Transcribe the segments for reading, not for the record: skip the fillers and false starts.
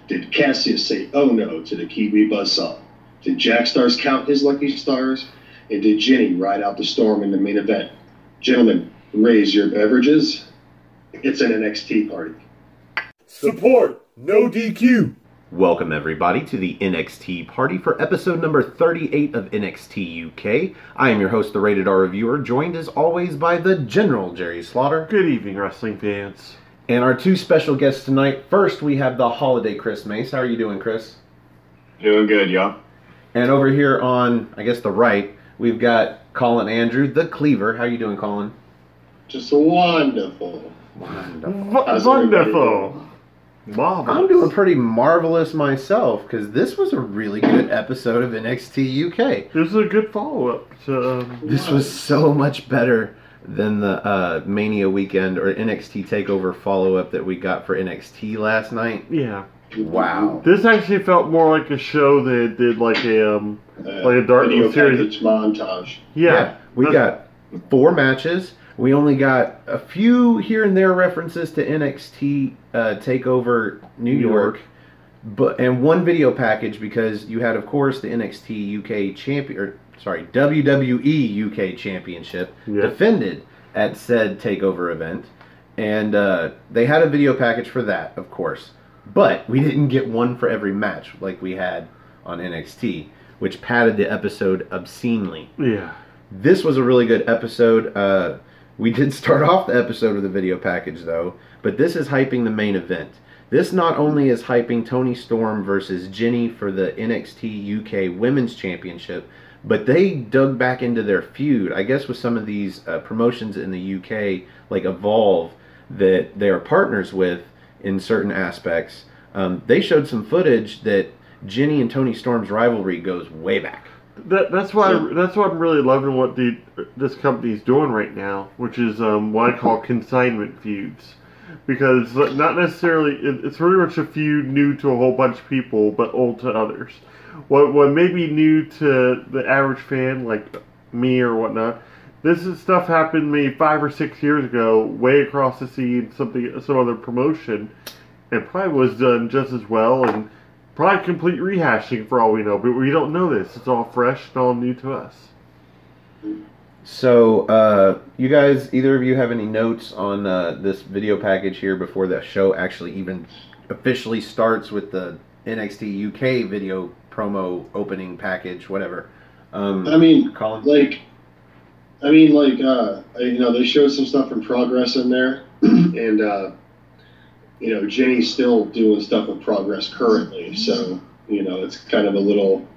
Did Cassius say "oh no" to the Kiwi buzzsaw? Did Jack Stars count his lucky stars? And did Jenny ride out the storm in the main event? Gentlemen, raise your beverages. It's an NXT party. Support, no DQ. Welcome everybody to the NXT party for episode number 38 of NXT UK. I am your host, the Rated R Reviewer, joined as always by the General Jerry Slaughter. Good evening, wrestling fans. And our two special guests tonight. First, we have the holiday Chris Mace. How are you doing, Chris? Doing good, y'all. And over here on, I guess, the right, we've got Colin Andrew, the Cleaver. How are you doing, Colin? Just wonderful. Wonderful. Marvelous. I'm doing pretty marvelous myself, because this was a really good episode of NXT UK. This is a good follow-up to... This was so much better than the Mania weekend or NXT TakeOver follow-up that we got for NXT last night. Yeah. Wow. This actually felt more like a show that did like a dark series montage. Yeah. We got 4 matches. We only got a few here and there references to NXT TakeOver New York, and one video package because you had, of course, the NXT UK WWE UK Championship defended at said TakeOver event, and they had a video package for that, of course. But we didn't get one for every match like we had on NXT, which padded the episode obscenely. Yeah. This was a really good episode. We did start off the episode with a video package, though, but this is hyping the main event. This not only is hyping Toni Storm versus Jenny for the NXT UK Women's Championship, but they dug back into their feud, I guess with some of these promotions in the UK, like Evolve, that they are partners with in certain aspects. They showed some footage that Jenny and Toni Storm's rivalry goes way back. That's why I'm really loving what this company's doing right now, which is what I call consignment feuds, because not necessarily it's pretty much a feud new to a whole bunch of people, but old to others. What may be new to the average fan like me or whatnot, stuff happened maybe 5 or 6 years ago, way across the sea in some other promotion, and probably was done just as well and. Probably complete rehashing for all we know, but we don't know this. It's all fresh and all new to us. So, you guys, either of you have any notes on this video package here before the show actually even officially starts with the NXT UK video promo opening package, whatever? Colin? They showed some stuff from Progress in there, and, Jenny's still doing stuff with Progress currently, so, it's kind of a little,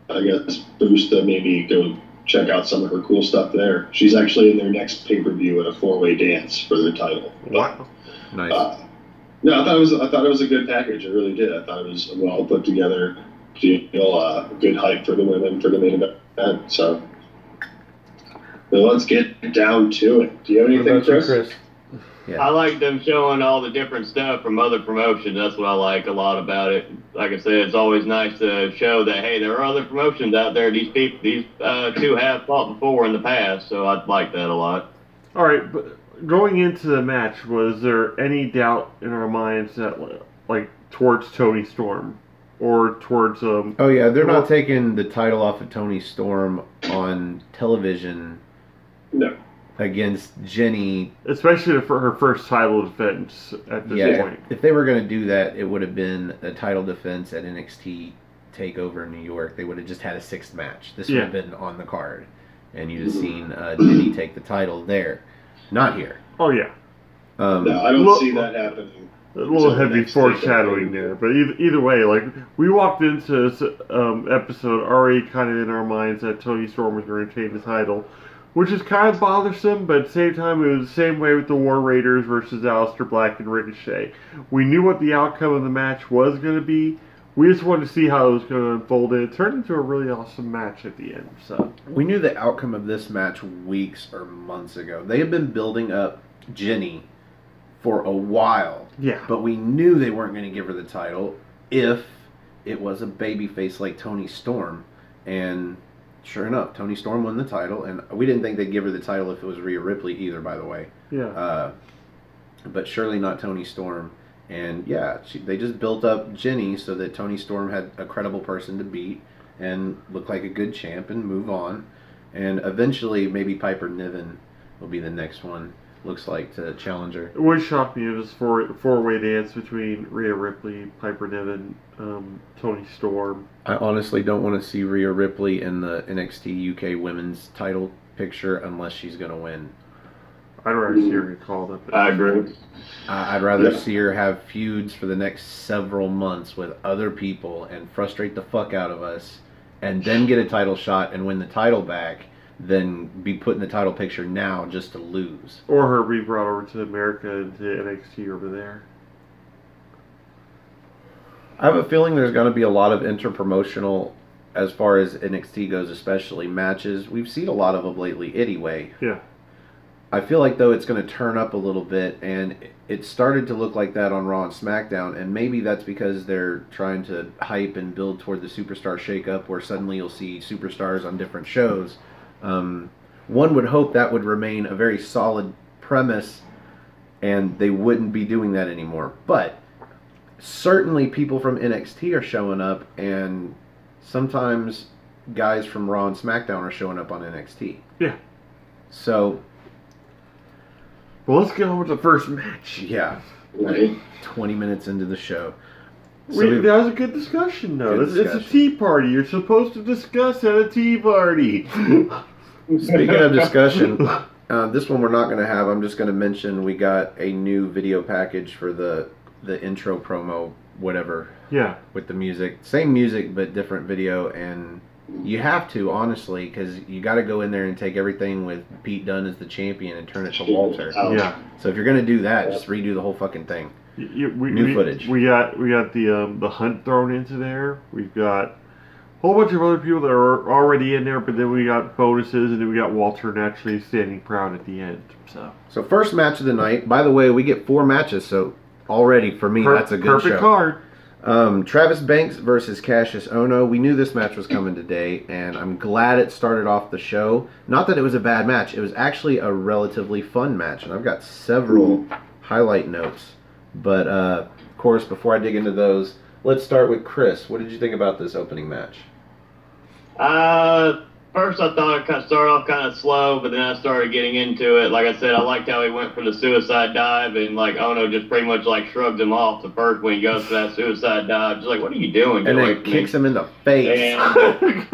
I guess, boost to maybe go check out some of her cool stuff there. She's actually in their next pay-per-view at a 4-way dance for their title. Wow. Nice. No, I thought it was a good package. I really did. I thought it was a well put together deal, good hype for the women for the main event. So, let's get down to it. Do you have anything, Chris? Yeah. I like them showing all the different stuff from other promotions. That's what I like a lot about it. Like I said, it's always nice to show that, hey, there are other promotions out there. These two have fought before in the past, so I like that a lot. All right, but going into the match, was there any doubt in our minds that, like, towards Toni Storm or towards Oh yeah, they're not taking the title off of Toni Storm on television. No. Against Jenny, especially for her first title defense at this point. If they were going to do that, it would have been a title defense at NXT TakeOver New York. They would have just had a 6th match. This would have been on the card, and you'd have seen Jenny take the title there, not here. Oh yeah. No, I don't see that happening. A little heavy foreshadowing there, but either way, like we walked into this episode already kind of in our minds that Toni Storm was going to retain the title. Which is kind of bothersome, but at the same time, it was the same way with the War Raiders versus Aleister Black and Ricochet. We knew what the outcome of the match was going to be. We just wanted to see how it was going to unfold, and it turned into a really awesome match at the end. So we knew the outcome of this match weeks or months ago. They had been building up Jenny for a while. Yeah. But we knew they weren't going to give her the title if it was a babyface like Toni Storm, and sure enough, Toni Storm won the title, and we didn't think they'd give her the title if it was Rhea Ripley either, by the way. Yeah. But surely not Toni Storm. And yeah, they just built up Jenny so that Toni Storm had a credible person to beat and look like a good champ and move on. And eventually, maybe Piper Niven will be the next one, looks like, to challenge her. It would shock me if it was four-way dance between Rhea Ripley, Piper Niven, Toni Storm. I honestly don't want to see Rhea Ripley in the NXT UK women's title picture unless she's going to win. I'd rather see her get called up. I agree. I'd rather see her have feuds for the next several months with other people and frustrate the fuck out of us, and then get a title shot and win the title back, than be put in the title picture now just to lose. Or her be brought over to America and to NXT over there. I have a feeling there's going to be a lot of interpromotional, as far as NXT goes, especially matches. We've seen a lot of them lately anyway. Yeah. I feel like, though, it's going to turn up a little bit, and it started to look like that on Raw and SmackDown, and maybe that's because they're trying to hype and build toward the superstar shakeup, where suddenly you'll see superstars on different shows. One would hope that would remain a very solid premise, and they wouldn't be doing that anymore. But certainly people from NXT are showing up, and sometimes guys from Raw and SmackDown are showing up on NXT. Yeah. So... well, let's get on with the first match. yeah. Right. 20 minutes into the show. That was a good discussion, though. Good It's a tea party. You're supposed to discuss at a tea party. Speaking of discussion, this one we're not going to have. I'm just going to mention we got a new video package for the intro promo, whatever. Yeah. With the music. Same music, but different video. And you have to, honestly, because you got to go in there and take everything with Pete Dunne as the champion and turn it to Walter. Yeah. So if you're going to do that, just redo the whole fucking thing. New footage. We got the Hunt thrown into there. We've got a whole bunch of other people that are already in there, but then we got bonuses, and then we got Walter naturally standing proud at the end. So first match of the night. By the way, we get 4 matches, so already for me that's a good perfect show. card. Travis Banks versus Cassius Ohno. We knew this match was coming today, and I'm glad it started off the show. Not that it was a bad match. It was actually a relatively fun match, and I've got several highlight notes. But, of course, before I dig into those, let's start with Chris. What did you think about this opening match? First I thought it kind of started off kind of slow, but then I started getting into it. Like I said, I liked how he went for the suicide dive, and like Ono just pretty much like shrugged him off the first when he goes for that suicide dive. Just like, what are you doing? And then kicks him in the face. And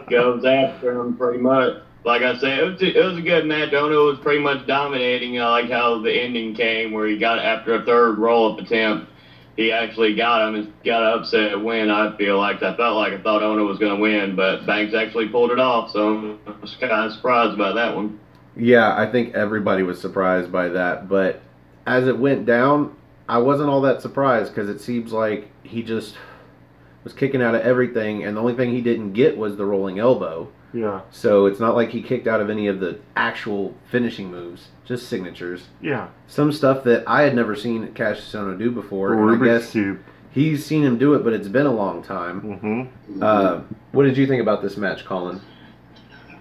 goes after him pretty much. Like I said, it was a good match. Ono was pretty much dominating. I like how the ending came where he got after a third roll-up attempt. He actually got him and got an upset win, I feel like. I thought Ono was going to win, but Banks actually pulled it off, so I was kind of surprised about that one. Yeah, I think everybody was surprised by that, but as it went down, I wasn't all that surprised because it seems like he just was kicking out of everything, and the only thing he didn't get was the rolling elbow. Yeah. So it's not like he kicked out of any of the actual finishing moves, just signatures. Yeah. Some stuff that I had never seen Cassius Ohno do before. And I guess Cube. He's seen him do it, but it's been a long time. Mm-hmm. What did you think about this match, Colin?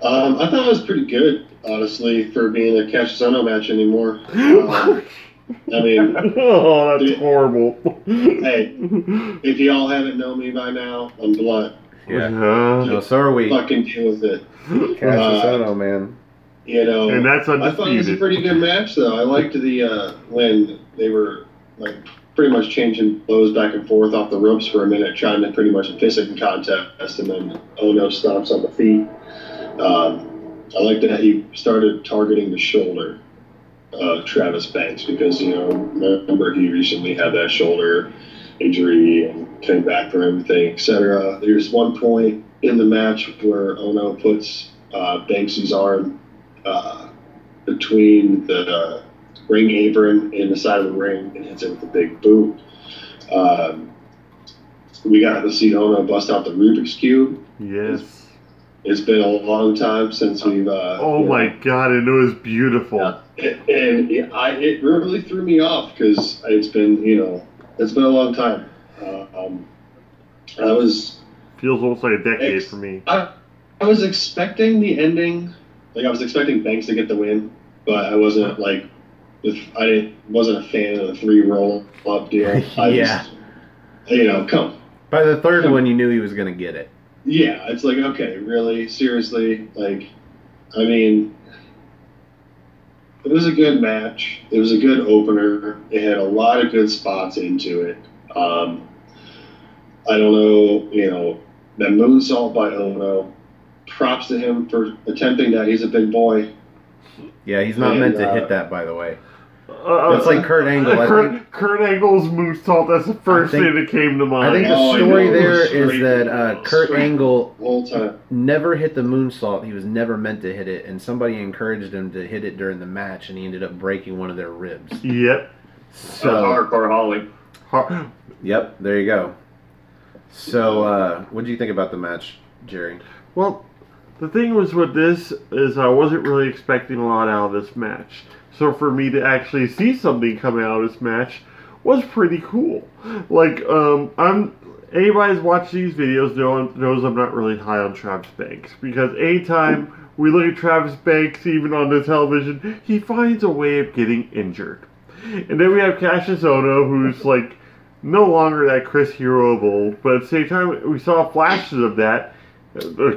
I thought it was pretty good, honestly, for being a Cassius Ohno match anymore. I mean, oh, that's horrible. Hey, if y'all haven't known me by now, I'm blunt. Yeah. No, so are we. Fucking deal with it. Cassius Ohno, man. You know, and that's undisputed. I thought it was a pretty good match, though. I liked the when they were like pretty much changing blows back and forth off the ropes for a minute, trying to pretty much a pissing contest, and then Ohno stomps on the feet. I liked that he started targeting the shoulder of Travis Banks because, you know, remember he recently had that shoulder injury and came back from everything, etc. There's one point in the match where Ohno puts Banks' arm between the ring apron and the side of the ring and hits it with a big boot. We got to see Ohno bust out the Rubik's Cube. Yes. It's been a long time since we've... oh my God, and it was beautiful. And it really threw me off because it's been a long time. Feels almost like a decade for me. I was expecting the ending. Like, I was expecting Banks to get the win, but I wasn't, like, wasn't a fan of the 3 roll up deal. Yeah. Come. By the third one, you knew he was going to get it. Yeah, it's like, okay, really, seriously, like, I mean, it was a good match. It was a good opener. It had a lot of good spots into it. I don't know, that moonsault by Ono. Props to him for attempting that. He's a big boy. Yeah, he's not meant to hit that, by the way. It's like Kurt Angle. Kurt Angle's moonsault, that's the first thing that came to mind. I think the story there is that Kurt Angle never hit the moonsault. He was never meant to hit it, and somebody encouraged him to hit it during the match, and he ended up breaking one of their ribs. Yep. So hardcore Holly. Yep, there you go. So, what do you think about the match, Jerry? Well, the thing was with this is I wasn't really expecting a lot out of this match. So for me to actually see something come out of this match was pretty cool. Like, anybody's watched these videos knows I'm not really high on Travis Banks. Because anytime we look at Travis Banks, even on the television, he finds a way of getting injured. And then we have Cassius Ohno, who's like no longer that Chris Hero of old. But at the same time, we saw flashes of that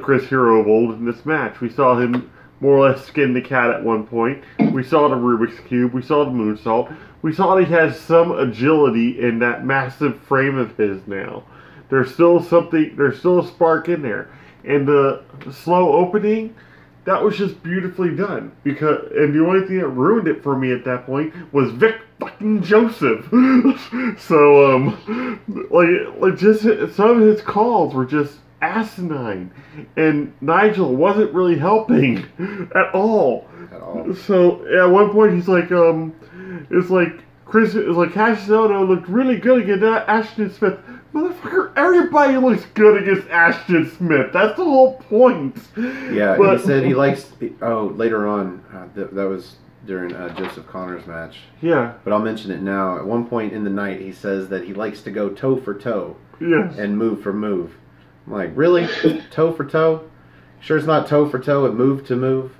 Chris Hero of old in this match. We saw him more or less skin the cat at one point. We saw the Rubik's Cube. We saw the moonsault. We saw that he has some agility in that massive frame of his now. There's still a spark in there. And the slow opening, that was just beautifully done. And the only thing that ruined it for me at that point was Vic fucking Joseph. So, just some of his calls were just asinine, and Nigel wasn't really helping at all. So at one point he's like, it's like Cassius Ohno looked really good against Ashton Smith. Motherfucker, everybody looks good against Ashton Smith. That's the whole point. Yeah, but he said he likes. Later on, that was during Joseph Connor's match. Yeah. But I'll mention it now. At one point in the night, he says that he likes to go toe for toe. Yes. And move for move. I'm like, really? Toe for toe? Sure it's not toe for toe and move to move?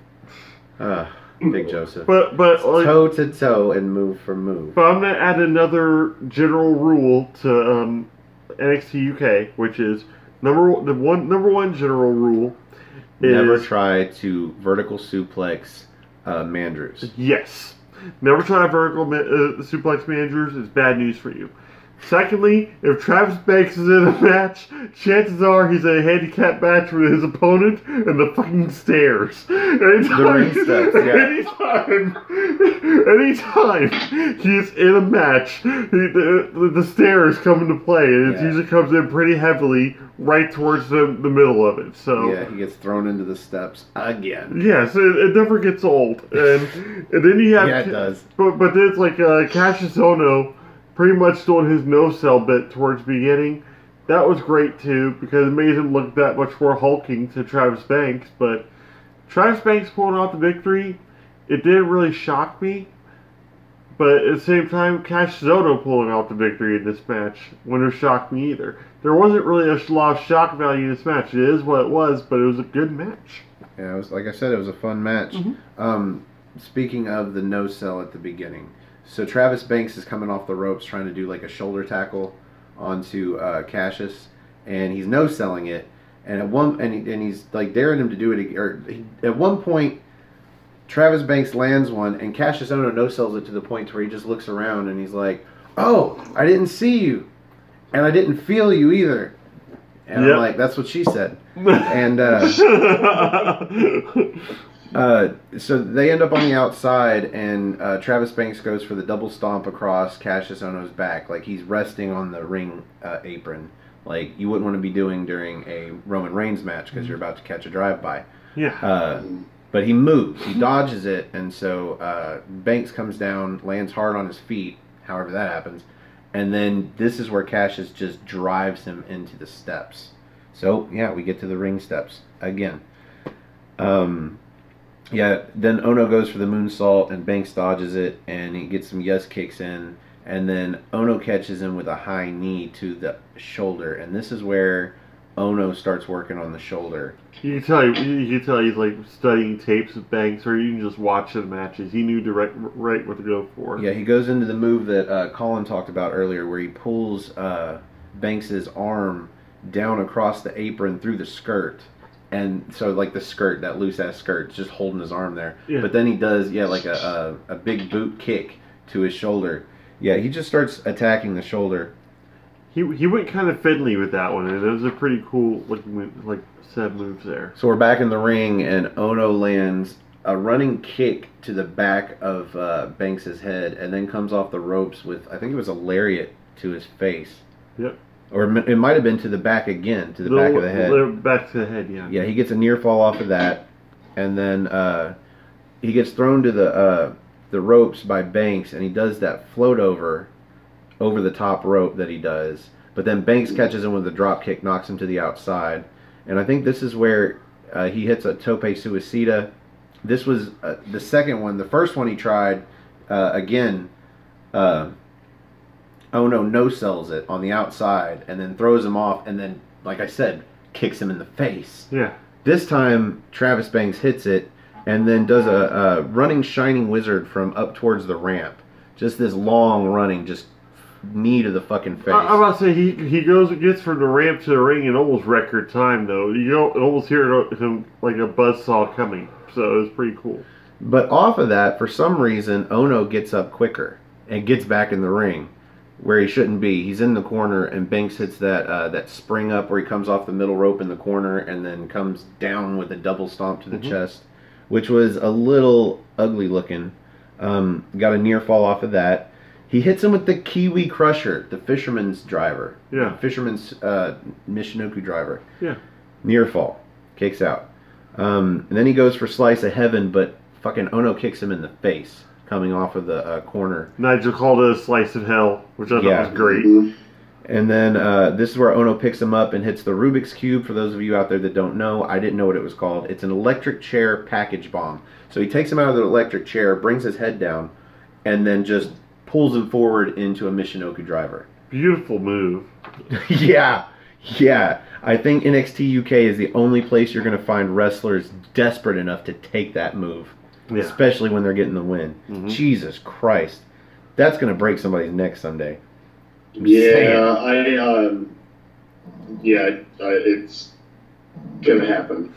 Big Joseph. But toe to toe and move for move. But I'm going to add another general rule to NXT UK, which is number one general rule is never try to vertical suplex Mandrews. Yes. Never try vertical suplex Mandrews. It's bad news for you. Secondly, if Travis Banks is in a match, chances are he's in a handicap match with his opponent and the fucking stairs. The ring steps, Anytime he's in a match, the stairs come into play, and it usually comes in pretty heavily right towards the middle of it. So yeah, he gets thrown into the steps again. Yes, it never gets old. And then you have... Yeah, it does. But then it's like Cassius Ohno pretty much doing his no-sell bit towards the beginning. That was great too, because it made him look that much more hulking to Travis Banks. But Travis Banks pulling out the victory, it didn't really shock me. But at the same time, Cassius Ohno pulling out the victory in this match wouldn't have shocked me either. There wasn't really a lot of shock value in this match. It is what it was, but it was a good match. Yeah, it was, like I said, it was a fun match. Mm-hmm. Speaking of the no-sell at the beginning, so Travis Banks is coming off the ropes trying to do like a shoulder tackle onto Cassius, and he's no-selling it. And he's like daring him to do it. At one point, Travis Banks lands one, and Cassius Ohno no-sells it to the point where he just looks around and he's like, "Oh, I didn't see you, and I didn't feel you either." And I'm like, "That's what she said." And so they end up on the outside, and Travis Banks goes for the double stomp across Cassius Ohno's back, like he's resting on the ring apron, like you wouldn't want to be doing during a Roman Reigns match because you're about to catch a drive-by. Yeah. But he moves, he dodges it, and so Banks comes down, lands hard on his feet, however that happens, and then this is where Cassius just drives him into the steps. So, yeah, we get to the ring steps again. Yeah, then Ohno goes for the moonsault, and Banks dodges it, and he gets some yes kicks in, and then Ohno catches him with a high knee to the shoulder, and this is where Ono starts working on the shoulder. You can tell he's like studying tapes with Banks, or you can just watch the matches. He knew right what to go for. Yeah, he goes into the move that Colin talked about earlier, where he pulls Banks's arm down across the apron through the skirt. And so, like, the skirt, that loose-ass skirt, just holding his arm there. Yeah. But then he does, like a big boot kick to his shoulder. Yeah, he just starts attacking the shoulder. He went kind of fiddly with that one, and it was a pretty cool set of moves there. So we're back in the ring, and Ono lands a running kick to the back of Banks's head, and then comes off the ropes with, I think it was a lariat to his face. Yep. Or it might have been to the back again, to the back of the head. Back to the head, yeah. Yeah, he gets a near fall off of that, and then he gets thrown to the ropes by Banks, and he does that float over the top rope that he does. But then Banks catches him with a drop kick, knocks him to the outside. And I think this is where he hits a tope suicida. This was the second one. The first one he tried, again, Ono no-sells it on the outside and then throws him off and then, like I said, kicks him in the face. Yeah. This time, Travis Banks hits it and then does a running Shining Wizard from up towards the ramp. Just this long running, just knee to the fucking face. I'm about to say, he gets from the ramp to the ring in almost record time, though. You almost hear him like a buzzsaw coming, so it was pretty cool. But off of that, for some reason, Ono gets up quicker and gets back in the ring where he shouldn't be. He's in the corner, and Banks hits that spring up where he comes off the middle rope in the corner and then comes down with a double stomp to the chest, which was a little ugly looking. Got a near fall off of that. He hits him with the Kiwi Crusher, the fisherman's driver. Yeah. Fisherman's Michinoku driver. Yeah. Near fall. Kicks out. And then he goes for Slice of Heaven, but fucking Ono kicks him in the face coming off of the corner. Nigel called it a slice of hell, which I thought was great. And then this is where Ono picks him up and hits the Rubik's Cube. For those of you out there that don't know, I didn't know what it was called. It's an electric chair package bomb. So he takes him out of the electric chair, brings his head down, and then just pulls him forward into a Michinoku driver. Beautiful move. Yeah. I think NXT UK is the only place you're going to find wrestlers desperate enough to take that move. Yeah. Especially when they're getting the win. Jesus Christ. That's going to break somebody's neck someday. It's going to happen.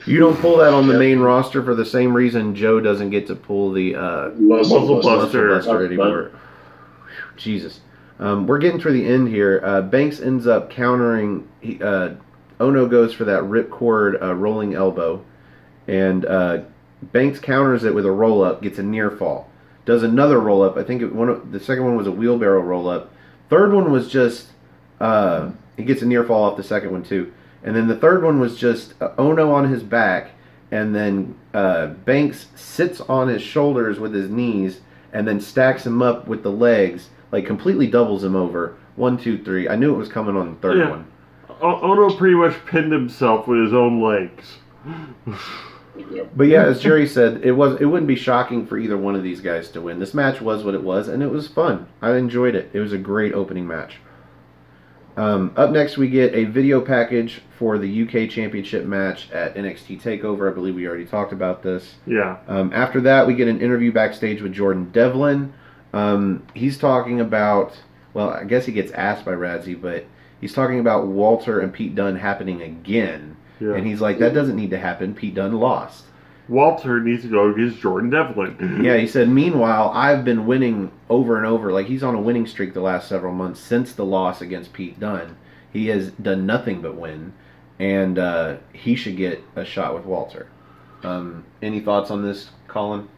You don't pull that on the main roster for the same reason Joe doesn't get to pull the Muscle Buster anymore. Jesus. We're getting toward the end here. Banks ends up countering. Ono goes for that ripcord rolling elbow. And Banks counters it with a roll-up, gets a near fall. Does another roll-up. I think the second one was a wheelbarrow roll-up. Third one was just... he gets a near fall off the second one, too. And then the third one was just Ono on his back, and then Banks sits on his shoulders with his knees, and then stacks him up with the legs, like completely doubles him over. 1, 2, 3. I knew it was coming on the third one. Ono pretty much pinned himself with his own legs. But yeah, as Jerry said, it wouldn't be shocking for either one of these guys to win. This match was what it was, and it was fun. I enjoyed it. It was a great opening match. Up next, we get a video package for the UK Championship match at NXT TakeOver. I believe we already talked about this. Yeah. After that, we get an interview backstage with Jordan Devlin. He's talking about, well, I guess he gets asked by Radzi, but he's talking about Walter and Pete Dunne happening again. Yeah. And he's like, that doesn't need to happen. Pete Dunne lost. Walter needs to go against Jordan Devlin. Yeah, he said, meanwhile, I've been winning over and over. Like, he's on a winning streak the last several months since the loss against Pete Dunne. He has done nothing but win, and he should get a shot with Walter. Any thoughts on this, Colin?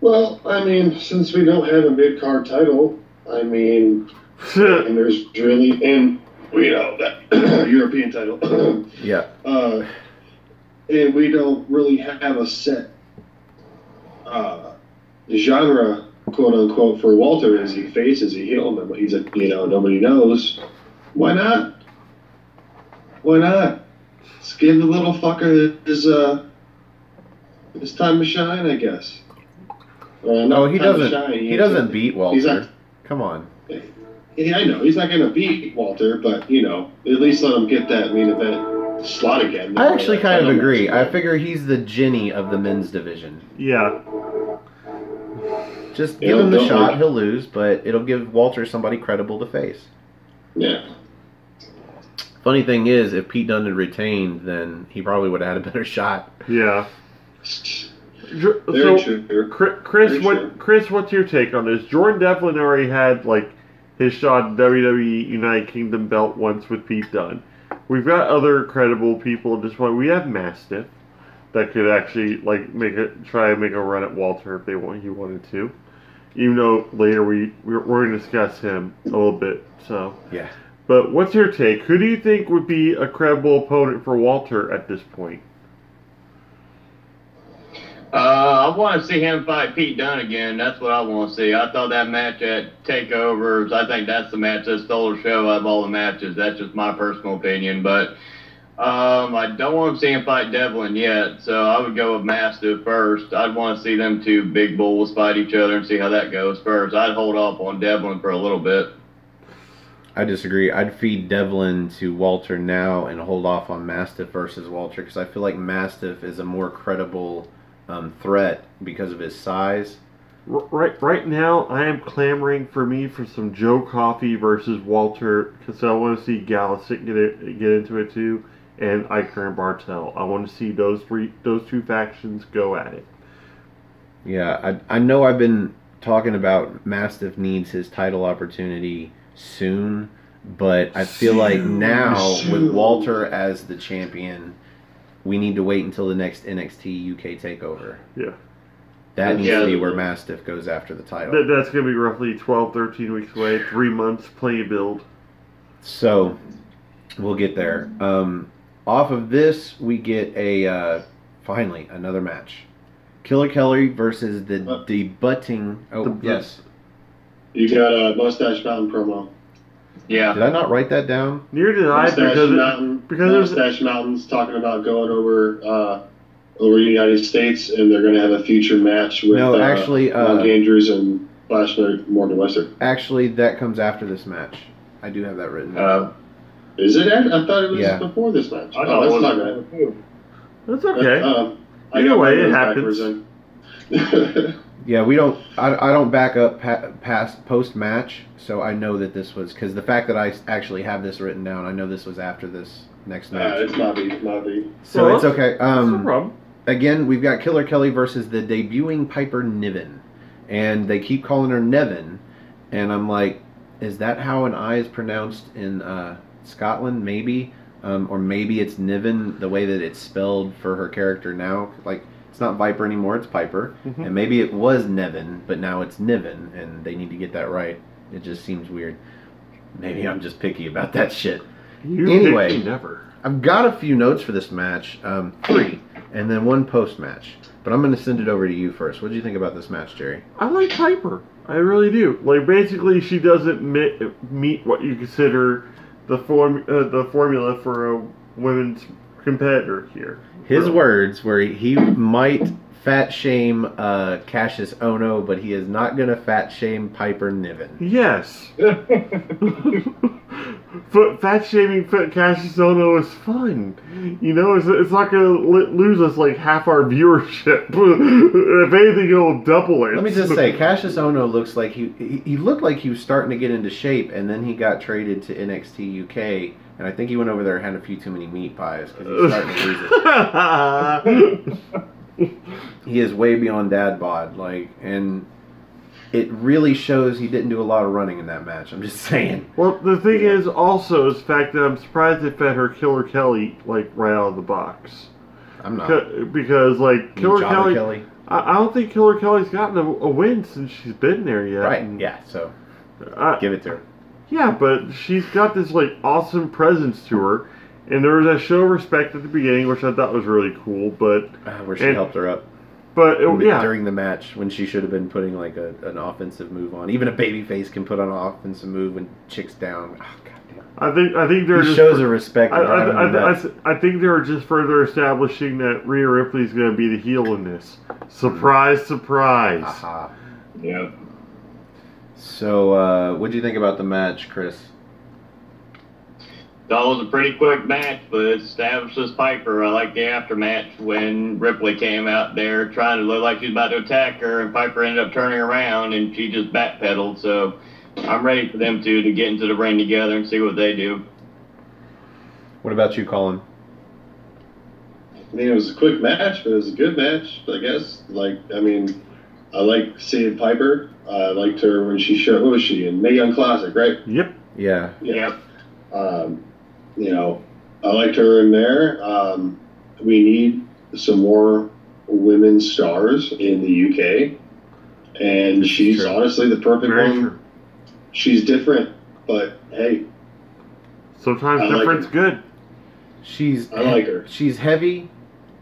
Well, I mean, since we don't have a mid-card title, I mean, and there's really, and we know that European title. Yeah. And we don't really have a set genre, quote unquote, for Walter. Is he face? Is he heel? He's nobody knows. Why not? Why not? Let's give the little fucker his time to shine, I guess. No, he doesn't. He doesn't beat Walter. Come on. Yeah, I know he's not going to beat Walter, but you know, at least let him get that main event slot again. I actually kind of agree. I figure he's the Ginny of the men's division. Yeah. Just give him the shot, he'll lose, but it'll give Walter somebody credible to face. Yeah. Funny thing is, if Pete Dunne had retained, then he probably would have had a better shot. Yeah. Very true. Chris, what's your take on this? Jordan Devlin already had like his shot at WWE United Kingdom belt once with Pete Dunne. We've got other credible people at this point. We have Mastiff that could actually like try and make a run at Walter if he wanted to. Even though later we're going to discuss him a little bit. So yeah. But what's your take? Who do you think would be a credible opponent for Walter at this point? I want to see him fight Pete Dunne again. That's what I want to see. I thought that match at TakeOver, I think that's the match that stole the show out of all the matches. That's just my personal opinion. But I don't want to see him fight Devlin yet, so I would go with Mastiff first. I'd want to see them two big bulls fight each other and see how that goes first. I'd hold off on Devlin for a little bit. I disagree. I'd feed Devlin to Walter now and hold off on Mastiff versus Walter because I feel like Mastiff is a more credible threat because of his size. Right now, I am clamoring for some Joe Coffey versus Walter because I want to see Gallus get into it too, and Eichner and Bartel. I want to see those two factions go at it. Yeah, I know I've been talking about Mastiff needs his title opportunity soon, but I feel like now with Walter as the champion, we need to wait until the next NXT UK takeover. Yeah. That needs to be where Mastiff goes after the title. That's going to be roughly 12, 13 weeks away, 3 months, plenty of build. So, we'll get there. Off of this, we get finally, another match. Killer Kelly versus the debutting... Oh, yes. You got a Mustache Mountain promo. Yeah. Did I not write that down? Neither did I, because Mustache Mountain's talking about going over the United States, and they're going to have a future match with Mark Andrews and Flash Morgan Webster. Actually, that comes after this match. I do have that written. Is it? I thought it was before this match. I thought it was. That's okay. Either way, it happens. Yeah, we don't. I don't back up past post match, so I know that this was because the fact that I actually have this written down, I know this was after this next match. It's not me. So it's okay. No problem. Again, we've got Killer Kelly versus the debuting Piper Niven, and they keep calling her Nevin, and I'm like, is that how an I is pronounced in Scotland? Maybe, or maybe it's Niven the way that it's spelled for her character now, like. It's not Viper anymore, it's Piper. Mm-hmm. And maybe it was Nevin, but now it's Niven, and they need to get that right. It just seems weird. Maybe I'm just picky about that shit. Anyway, never. I've got a few notes for this match, 3, and then 1 post-match. But I'm going to send it over to you first. What did you think about this match, Jerry? I like Piper. I really do. Like, basically, she doesn't meet what you consider the formula for a women's competitor here. His words were he might fat shame Cassius Ono, but he is not going to fat shame Piper Niven. Yes. Fat shaming Cassius Ono is fun. You know, it's not going to lose us like half our viewership. If anything, it'll double it. Let me just say, Cassius Ono looks like he looked like he was starting to get into shape, and then he got traded to NXT UK. And I think he went over there and had a few too many meat pies because he's starting to lose it. He is way beyond dad bod, and it really shows he didn't do a lot of running in that match. I'm just saying. Well, the thing is also is the fact that I'm surprised they fed her Killer Kelly like right out of the box. I'm not because like Killer Kelly. I don't think Killer Kelly's gotten a win since she's been there yet. Right? Yeah. So give it to her. Yeah, but she's got this like awesome presence to her, and there was a show of respect at the beginning, which I thought was really cool. But where she helped her up, during the match when she should have been putting like an offensive move on. Even a babyface can put on an offensive move when chick's down. Oh, goddamn. I think they're shows a respect. I think they were just further establishing that Rhea Ripley's going to be the heel in this. Surprise, surprise. Aha. Yeah. So, what do you think about the match, Chris? That was a pretty quick match, but it establishes Piper. I like the aftermatch when Ripley came out there trying to look like she was about to attack her, and Piper ended up turning around and she just backpedaled. So I'm ready for them to get into the ring together and see what they do. What about you, Colin? I mean, it was a quick match, but it was a good match, I guess. I like seeing Piper. I liked her when she showed, who was she, in Mae Young Classic, right? Yep. Yeah. Yep. I liked her in there. We need some more women stars in the UK, and she's true. honestly the perfect Very one. true. She's different, but hey, Sometimes I like different's her. good. She's I like her. She's heavy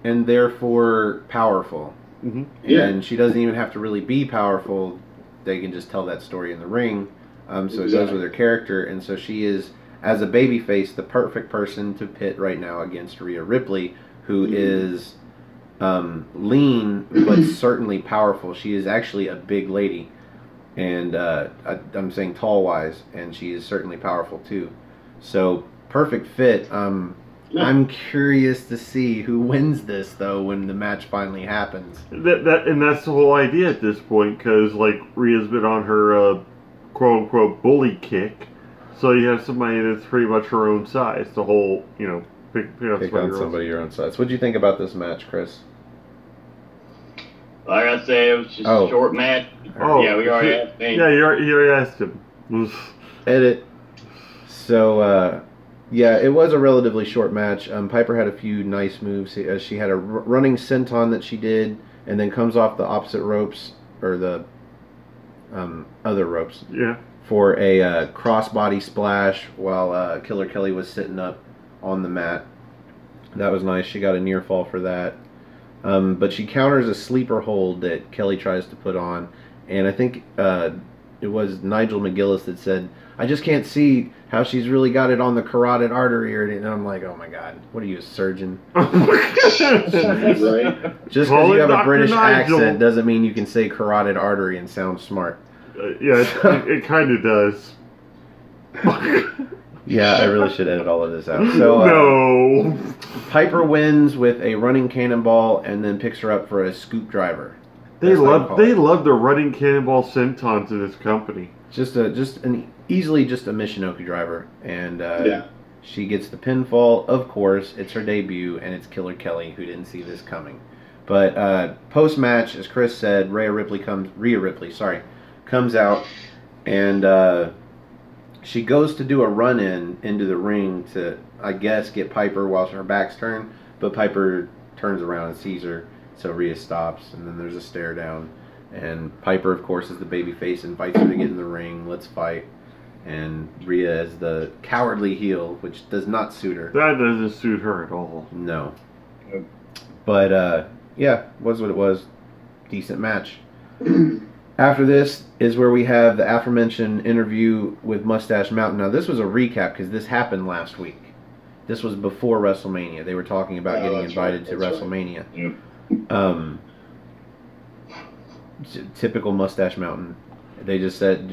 and therefore powerful. Mm-hmm. Yeah. And she doesn't even have to really be powerful. They can just tell that story in the ring. So it goes Exactly. with her character. And so she is, as a babyface, the perfect person to pit right now against Rhea Ripley, who is lean but certainly powerful. She is actually a big lady. And I'm saying tall-wise, and she is certainly powerful too. So, perfect fit. I'm curious to see who wins this, though, when the match finally happens. That's the whole idea at this point, because like Rhea's been on her quote unquote bully kick, so you have somebody that's pretty much her own size. The whole pick on somebody your own size. What do you think about this match, Chris? Like I said, it was just a short match. Oh, yeah, we already asked me. Yeah, you already asked him. Edit. So, yeah, it was a relatively short match. Piper had a few nice moves. She had a running senton that she did, and then comes off the opposite ropes, or the other ropes. Yeah. For a crossbody splash while Killer Kelly was sitting up on the mat. That was nice. She got a near fall for that. But she counters a sleeper hold that Kelly tries to put on. And I think it was Nigel McGillis that said, I just can't see how she's really got it on the carotid artery. And I'm like, oh my God, what are you, a surgeon? Right. Just because you have a British accent doesn't mean you can say carotid artery and sound smart. Yeah, it kind of does. Yeah, I really should edit all of this out. So no. Piper wins with a running cannonball and then picks her up for a scoop driver. They love the running cannonball sentons in this company. Easily just a Michinoku driver, and Yeah. she gets the pinfall. Of course, it's her debut, and it's Killer Kelly, who didn't see this coming. But post match, as Chris said, Rhea Ripley comes out, and she goes to do a run-in into the ring to, I guess, get Piper while her back's turned, but Piper turns around and sees her, so Rhea stops, and then there's a stare down. And Piper, of course, is the babyface, invites her to get in the ring, let's fight. And Rhea is the cowardly heel, which does not suit her. That doesn't suit her at all. No. But, yeah, was what it was. Decent match. After this is where we have the aforementioned interview with Mustache Mountain. Now, this was a recap because this happened last week. This was before WrestleMania. They were talking about getting invited to WrestleMania. Right. Yep. Typical Mustache Mountain. They just said,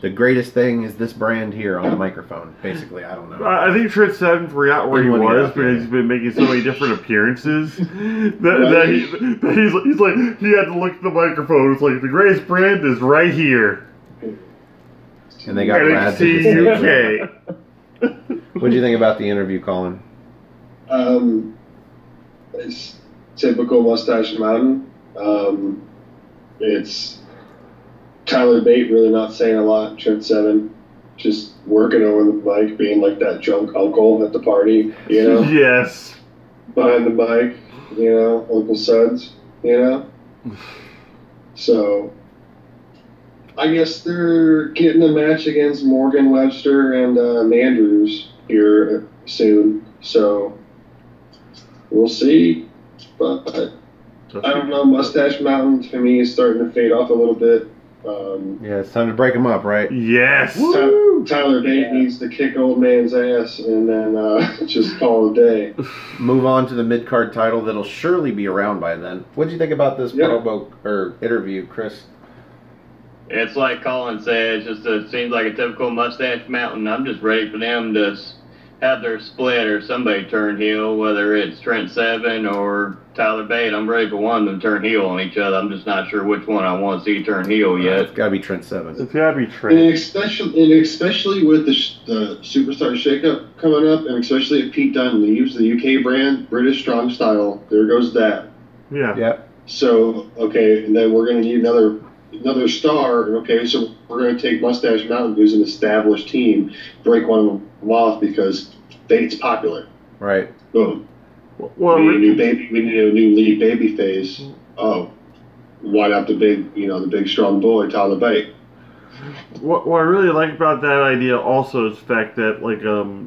the greatest thing is this brand here on the microphone. Basically, I don't know. I think Trish Seven forgot where he was because he's been making so many different appearances that he's like, he had to look at the microphone. It's like, the greatest brand is right here. And they got NXTea UK. What do you think about the interview, Colin? It's typical Mustache Mountain. It's Tyler Bate really not saying a lot. Trent Seven just working over the mic, being like that drunk uncle at the party, Yes. Behind the mic, Uncle Suds, So, I guess they're getting a match against Morgan Webster and Andrews here soon. So, we'll see. But I don't know. Mustache Mountain to me is starting to fade off a little bit. Yeah, it's time to break them up, right? Yes. Tyler Bate needs to kick old man's ass and then just call it a day. Move on to the mid-card title that'll surely be around by then. What did you think about this promo or interview, Chris? It's like Colin said, it seems like a typical mustache mountain. I'm just ready for them to have their split or somebody turn heel, whether it's Trent Seven or Tyler Bate. I'm ready for one of them to turn heel on each other. I'm just not sure which one I want to see turn heel yet. It's got to be Trent Seven. It's got to be Trent. And especially with the Superstar shakeup coming up, and especially if Pete Dunne leaves the UK brand, British Strong Style, there goes that. Yeah. Yep. So, okay, and then we're going to need another star, and okay, so we're going to take Mustache Mountain, who's an established team, break one of them off because Bate's popular. Right. Boom. Well, we need a new lead baby face. Oh, why not the big strong boy, Tyler Bate? What I really like about that idea also is the fact that, like,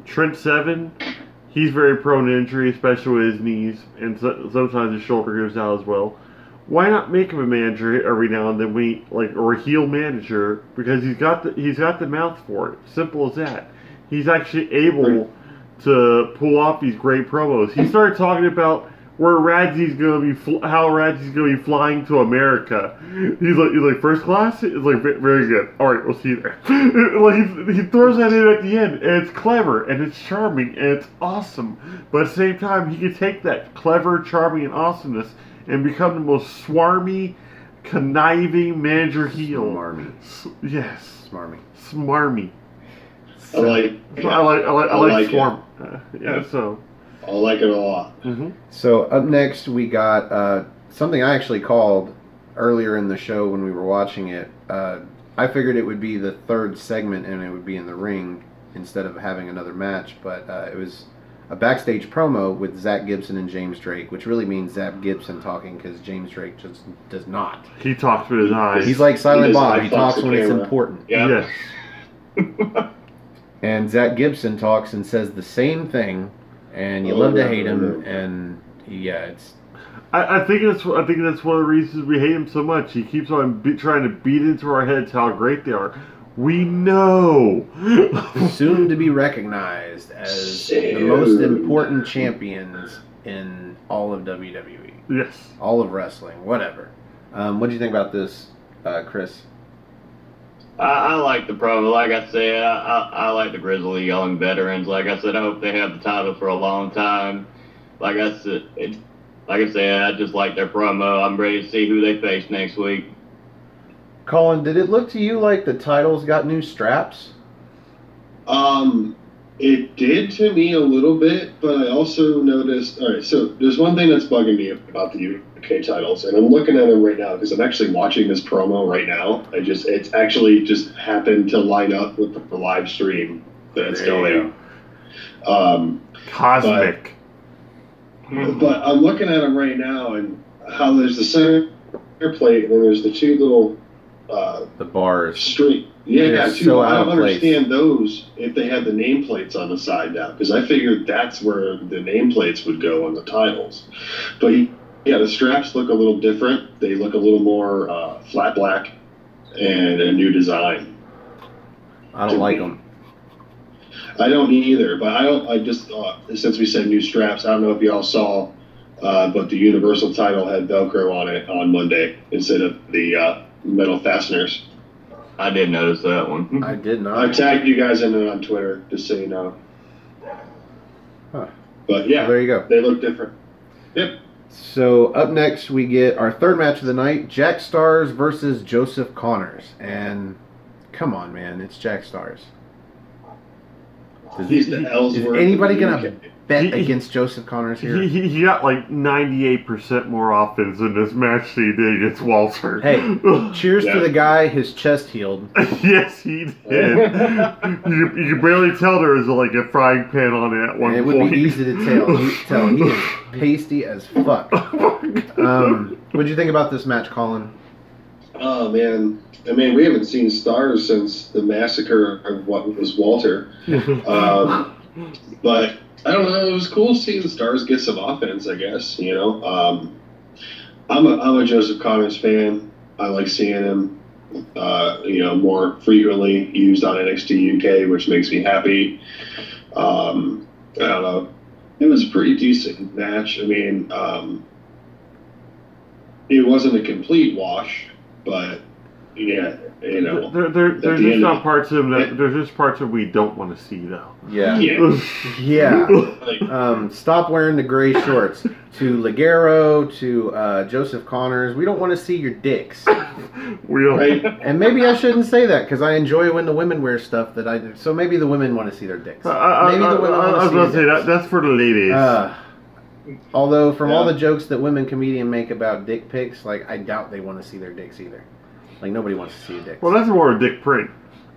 Trent Seven, he's very prone to injury, especially with his knees, and sometimes his shoulder goes out as well. Why not make him a manager every now and then, or a heel manager, because he's got the mouth for it. Simple as that. He's actually able to pull off these great promos. He started talking about how Radzie's gonna be flying to America. He's like first class. It's like very good. All right, we'll see you there. Like he throws that in at the end, and it's clever and it's charming and it's awesome. But at the same time, he can take that clever, charming, and awesomeness and become the most swarmy, conniving manager heel. Smarmy. Yes. Smarmy. I like swarm. it. So. I like it a lot. Mm-hmm. So up next we got something I actually called earlier in the show when we were watching it. I figured it would be the third segment and it would be in the ring instead of having another match, but it was a backstage promo with Zach Gibson and James Drake, which really means Zach Gibson talking because James Drake just does not. He talks with his eyes. He's like Silent Bob. He talks talks when it's important. Yeah. Yes. And Zach Gibson talks and says the same thing, and you love to hate him, and yeah, it's... I think that's one of the reasons we hate him so much. He keeps on trying to beat into our heads how great they are. We know. Soon to be recognized as the most important champions in all of WWE. Yes. All of wrestling, whatever. What do you think about this, Chris? I like the promo. Like I said, I like the Grizzly Young veterans. Like I said, I hope they have the title for a long time. Like I said, I just like their promo. I'm ready to see who they face next week. Colin, did it look to you like the titles got new straps? It did to me a little bit, but I also noticed... All right, so there's one thing that's bugging me about the UK titles, and I'm looking at them right now because I'm actually watching this promo right now. It's actually just happened to line up with the live stream that's going. Cosmic. But I'm looking at them right now, and how there's the center plate, and then there's the two little... the bars. Street. Yeah, so I don't understand place. those if they had the nameplates on the side now, because I figured that's where the nameplates would go on the titles. But yeah, the straps look a little different. They look a little more flat black and a new design. I don't like them. I don't either, but I just since we said new straps, I don't know if y'all saw, but the Universal title had Velcro on it on Monday instead of the metal fasteners. I did notice that one. I did not. I tagged you guys in it on Twitter, just so you know. Huh. But yeah, well, there you go. They look different. Yep. So up next we get our third match of the night, Jack Stars versus Joseph Connors. And come on, man, it's Jack Stars. He's the Ellsworth. Is anybody going to bet against Joseph Connors here? He got like 98% more offense in this match than he did against Walter. Hey, cheers to the guy, his chest healed. Yes, he did. you could barely tell there was like a frying pan on it at one point. It would be easy to tell. He is pasty as fuck. What'd you think about this match, Colin? Oh, man. I mean, we haven't seen Stars since the massacre of what was Walter. But I don't know. It was cool seeing the Stars get some offense, I guess. You know, I'm a Joseph Connors fan. I like seeing him, more frequently used on NXT UK, which makes me happy. I don't know. It was a pretty decent match. I mean, it wasn't a complete wash, but yeah, you know. There's the just end not of- parts of them that there's just parts that we don't want to see though. Yeah. Yeah. Yeah. Like, Stop wearing the gray shorts. To Ligero, to Joseph Connors, we don't want to see your dicks. We don't. right? And maybe I shouldn't say that because I enjoy when the women wear stuff that I do. So maybe the women want to see their dicks. Maybe the women I want was to going to see say their that that's for the ladies. although from all Yeah. the jokes that women comedians make about dick pics, like I doubt they want to see their dicks either. Like nobody wants to see a dick. Well, that's more a dick print.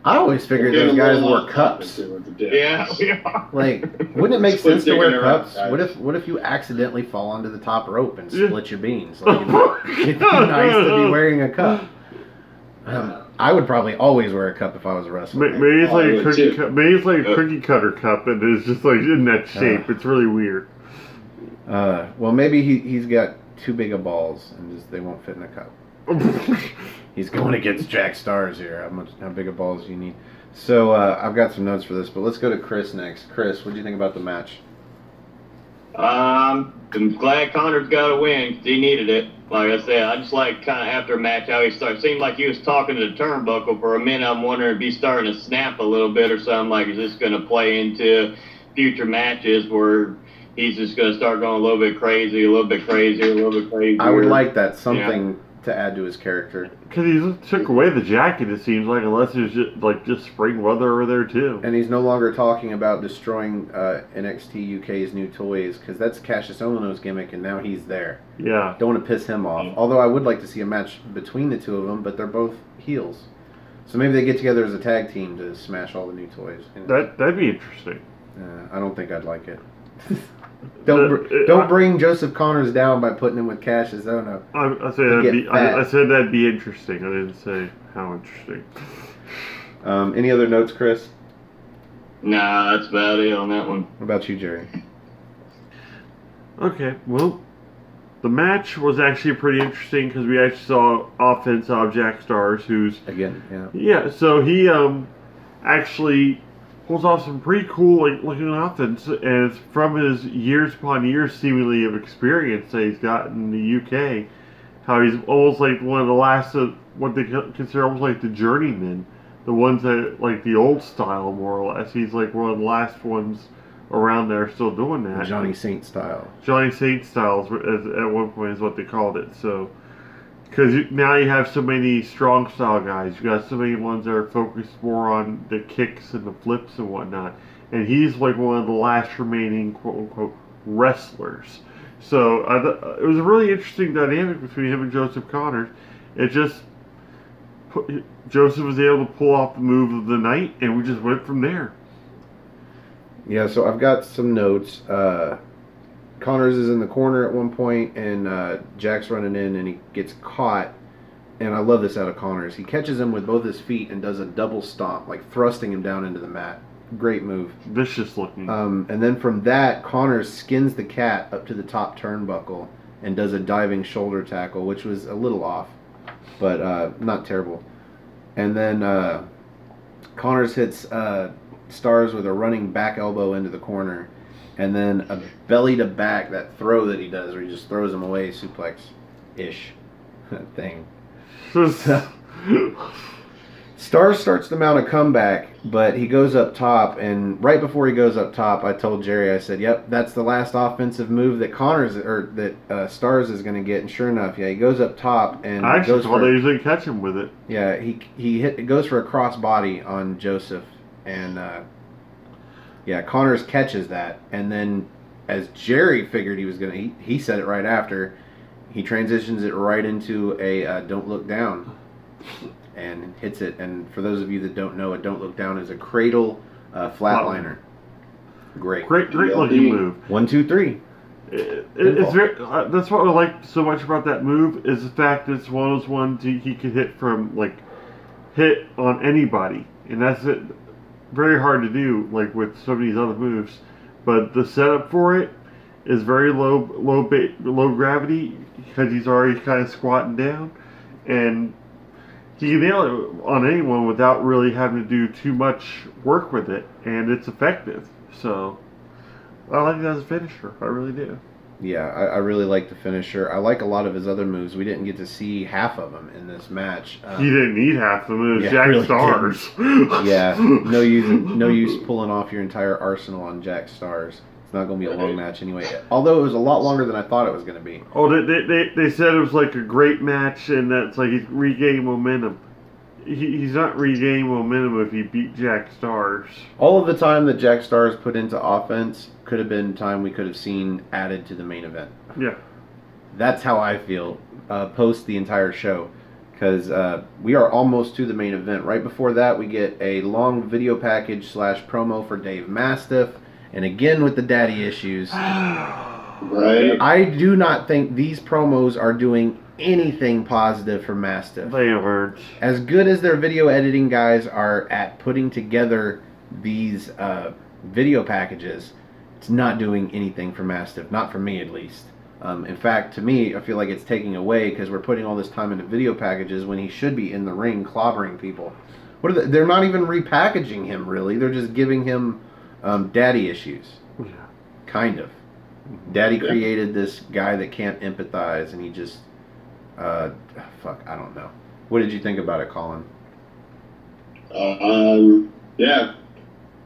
I always figured Getting those a guys little wore off cups. topic with the dick. Yeah, we are. Like, wouldn't it make Split sense to dick wear in a row, cups? guys. What if you accidentally fall onto the top rope and Yeah. split your beans? Like, it'd be nice to be wearing a cup. I would probably always wear a cup if I was a wrestler. Maybe it's Oh, I like a would cookie too. cup. Maybe it's like a cookie cutter cup, and it's just like in that shape. It's really weird. Well, maybe he's got too big of balls and just they won't fit in a cup. He's going against Jack Stars here. How big of balls do you need? So I've got some notes for this, but let's go to Chris next. Chris, what do you think about the match? I'm glad Connors got a win because he needed it. Like I said, I just like kind of after a match how he started. Seemed like he was talking to the turnbuckle for a minute. I'm wondering if he's starting to snap a little bit or something. Like, is this going to play into future matches where he's just going to start going a little bit crazy, a little bit crazier, a little bit crazier? I would like that, something to add to his character. Because he took away the jacket, it seems like, unless there's just spring weather over there too. And he's no longer talking about destroying NXT UK's new toys, because that's Cassius Ohno's gimmick, and now he's there. Yeah. Don't want to piss him off. Although I would like to see a match between the two of them, but they're both heels. So maybe they get together as a tag team to smash all the new toys. That'd be interesting. I don't think I'd like it. Don't bring Joseph Connors down by putting him with Cassius Ohno. I said that'd be interesting. I didn't say how interesting. Any other notes, Chris? Nah, that's about it on that one. What about you, Jerry? Okay, well, the match was actually pretty interesting because we actually saw offense of Jack Stars, who's Again, yeah. yeah. So he actually pulls off some pretty cool looking offense, and it's from his years upon years seemingly of experience that he's got in the UK. How he's almost like one of the last of what they consider almost like the journeymen, the ones that like the old style more or less. He's like one of the last ones around there still doing that. Johnny Saint style. Johnny Saint styles at one point is what they called it. So, because now you have so many strong style guys, you got so many ones that are focused more on the kicks and the flips and whatnot, and he's like one of the last remaining quote unquote wrestlers. So it was a really interesting dynamic between him and Joseph Connors. It just Joseph was able to pull off the move of the night, and we just went from there. Yeah, so I've got some notes. Connors is in the corner at one point, and Jack's running in, and he gets caught. And I love this out of Connors. He catches him with both his feet and does a double stomp, like thrusting him down into the mat. Great move. Vicious looking. And then from that, Connors skins the cat up to the top turnbuckle and does a diving shoulder tackle, which was a little off, but not terrible. And then Connors hits Stars with a running back elbow into the corner, and then a belly to back, that throw that he does where he just throws him away, suplex-ish thing. Stars starts to mount a comeback, but he goes up top, and right before he goes up top, I told Jerry, I said, "Yep, that's the last offensive move that Stars is going to get." And sure enough, yeah, he goes up top and I actually goes thought they usually catch him with it. Yeah, it goes for a cross body on Joseph, and yeah, Connors catches that, and then as Jerry figured he was gonna, he said it right after, he transitions it right into a don't look down. And hits it. And for those of you that don't know, a don't look down is a cradle flatliner. Great looking move. 1, 2, 3. It's very. That's what I like so much about that move is the fact that it's one of those ones he could hit on anybody, and that's it. Very hard to do, like with some of these other moves. But the setup for it is very low gravity because he's already kind of squatting down, and he can nail it on anyone without really having to do too much work with it, and it's effective. So I like it as a finisher. I really do. Yeah, I really like the finisher. I like a lot of his other moves. We didn't get to see half of them in this match. He didn't need half the moves. Yeah, Jack really Stars. Yeah, no use pulling off your entire arsenal on Jack Stars. It's not going to be a long match anyway. Although it was a lot longer than I thought it was going to be. Oh, they said it was like a great match, and that's like he's regaining momentum. He's not regaining momentum if he beat Jack Stars. All of the time that Jack Stars put into offense could have been time we could have seen added to the main event. Yeah. That's how I feel post the entire show. Because we are almost to the main event. Right before that, we get a long video package / promo for Dave Mastiff. And again with the daddy issues. Right. I do not think these promos are doing anything positive for Mastiff. They aren't. As good as their video editing guys are at putting together these video packages, it's not doing anything for Mastiff. Not for me, at least. In fact, to me, I feel like it's taking away because we're putting all this time into video packages when he should be in the ring clobbering people. What are they're not even repackaging him, really. They're just giving him daddy issues. Yeah. Kind of. Daddy created this guy that can't empathize, and he just... fuck, I don't know. What did you think about it, Colin? Yeah,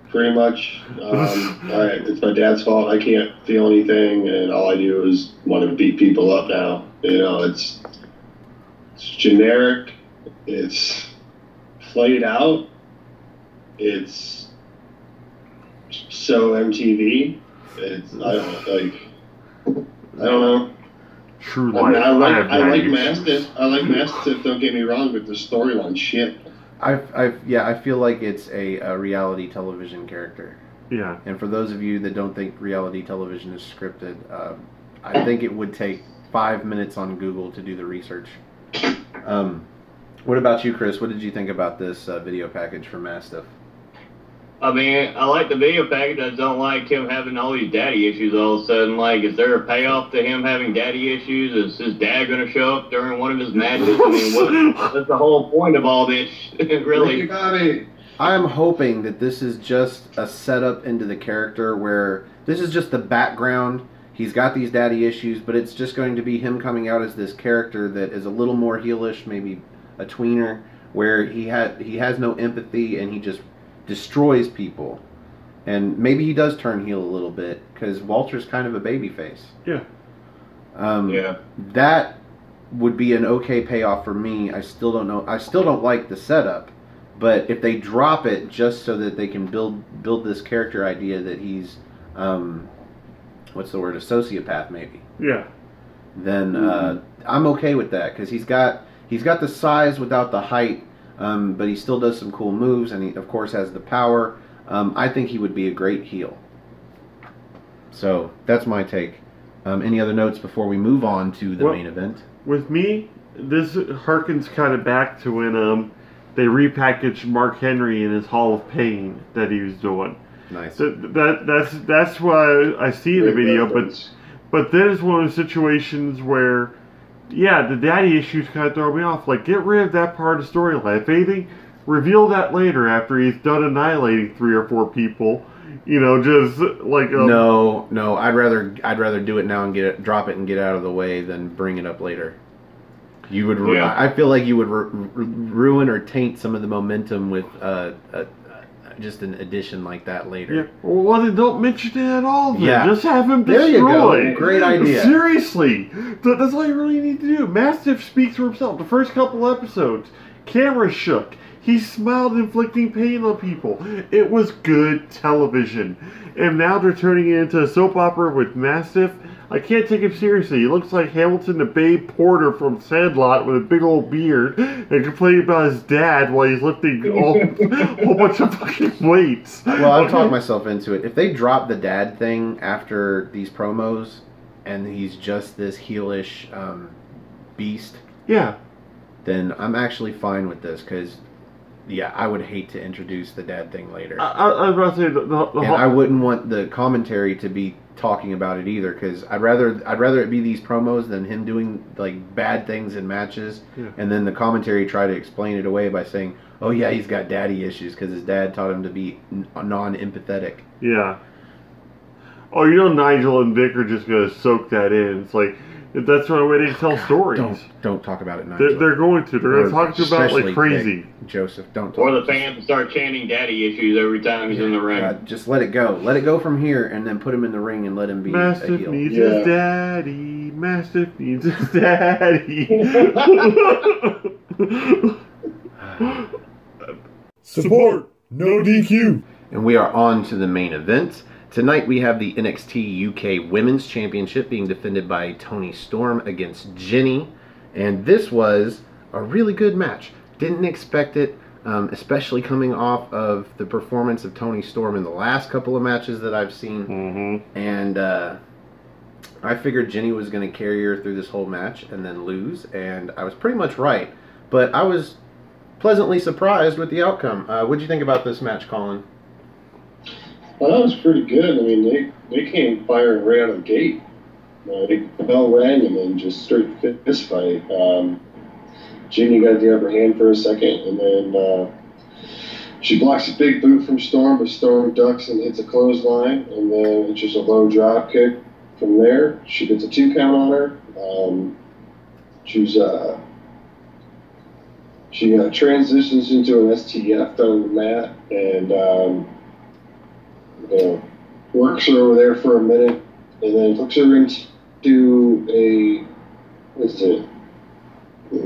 pretty much. It's my dad's fault. I can't feel anything, and all I do is want to beat people up now. You know, it's generic. It's played out. It's so MTV. I don't know. True I life. mean, I like issues. Mastiff. I like Mastiff. Don't get me wrong, but the storyline shit. I feel like it's a reality television character. Yeah. And for those of you that don't think reality television is scripted, I think it would take 5 minutes on Google to do the research. What about you, Chris? What did you think about this video package for Mastiff? I mean, I like the video package. I don't like him having all these daddy issues all of a sudden. Like, is there a payoff to him having daddy issues? Is his dad going to show up during one of his matches? I mean, what's the whole point of all this? Really? I'm hoping that this is just a setup into the character where this is just the background. He's got these daddy issues, but it's just going to be him coming out as this character that is a little more heelish, maybe a tweener, where he has no empathy and he just destroys people. And maybe he does turn heel a little bit because Walter's kind of a babyface. Yeah. That would be an okay payoff for me. I still don't know. I still don't like the setup, but if they drop it just so that they can build this character idea that he's what's the word, a sociopath maybe. Yeah. Then I'm okay with that because he's got the size without the height. But he still does some cool moves, and he, of course, has the power. I think he would be a great heel. So, that's my take. Any other notes before we move on to the main event? With me, this harkens kind of back to when they repackaged Mark Henry in his Hall of Pain that he was doing. Nice. That's why I see in the video, but that is one of the situations where... Yeah, the daddy issues kind of throw me off. Like, get rid of that part of the storyline. If anything, reveal that later after he's done annihilating 3 or 4 people. You know, just like no. I'd rather do it now and drop it and get out of the way than bring it up later. You would. Yeah. I feel like you would ruin or taint some of the momentum with just an addition like that later. Yeah. Well, then don't mention it at all. Then. Yeah. Just have him destroy. There you go. Great idea. Seriously, that's all you really need to do. Mastiff speaks for himself. The first couple episodes, camera shook. He smiled, inflicting pain on people. It was good television. And now they're turning it into a soap opera with Mastiff. I can't take him seriously. He looks like Hamilton the Babe Porter from Sandlot with a big old beard and complaining about his dad while he's lifting a whole bunch of fucking weights. Well, I've talked myself into it. If they drop the dad thing after these promos and he's just this heelish beast, yeah, then I'm actually fine with this because... Yeah, I would hate to introduce the dad thing later. I was about to say and I wouldn't want the commentary to be talking about it either, because I'd rather it be these promos than him doing like bad things in matches, and then the commentary try to explain it away by saying, "Oh yeah, he's got daddy issues because his dad taught him to be non-empathetic." Yeah. Oh, you know Nigel and Vic are just going to soak that in. It's like, that's the only way they can tell stories. Don't talk about it, Nigel. They're going to. They're going to talk about like crazy. Vic, Joseph, don't talk. Or the fans start chanting daddy issues every time he's in the ring. Just let it go. Let it go from here, and then put him in the ring and let him be a heel. Needs his daddy. Mastiff needs his daddy. Support, no DQ. And we are on to the main event. Tonight we have the NXT UK Women's Championship being defended by Toni Storm against Jinny. And this was a really good match. Didn't expect it, especially coming off of the performance of Toni Storm in the last couple of matches that I've seen. Mm-hmm. And I figured Jinny was going to carry her through this whole match and then lose. And I was pretty much right. But I was pleasantly surprised with the outcome. What did you think about this match, Colin? Well, that was pretty good. I mean, they came firing right out of the gate. They bell rang and then just straight fist fight. Jinny got the upper hand for a second, and then she blocks a big boot from Storm, but Storm ducks and hits a clothesline, and then it's just a low drop kick from there. She gets a 2 count on her. She transitions into an STF on the mat, and works her over there for a minute, and then hooks her into a, what's it? I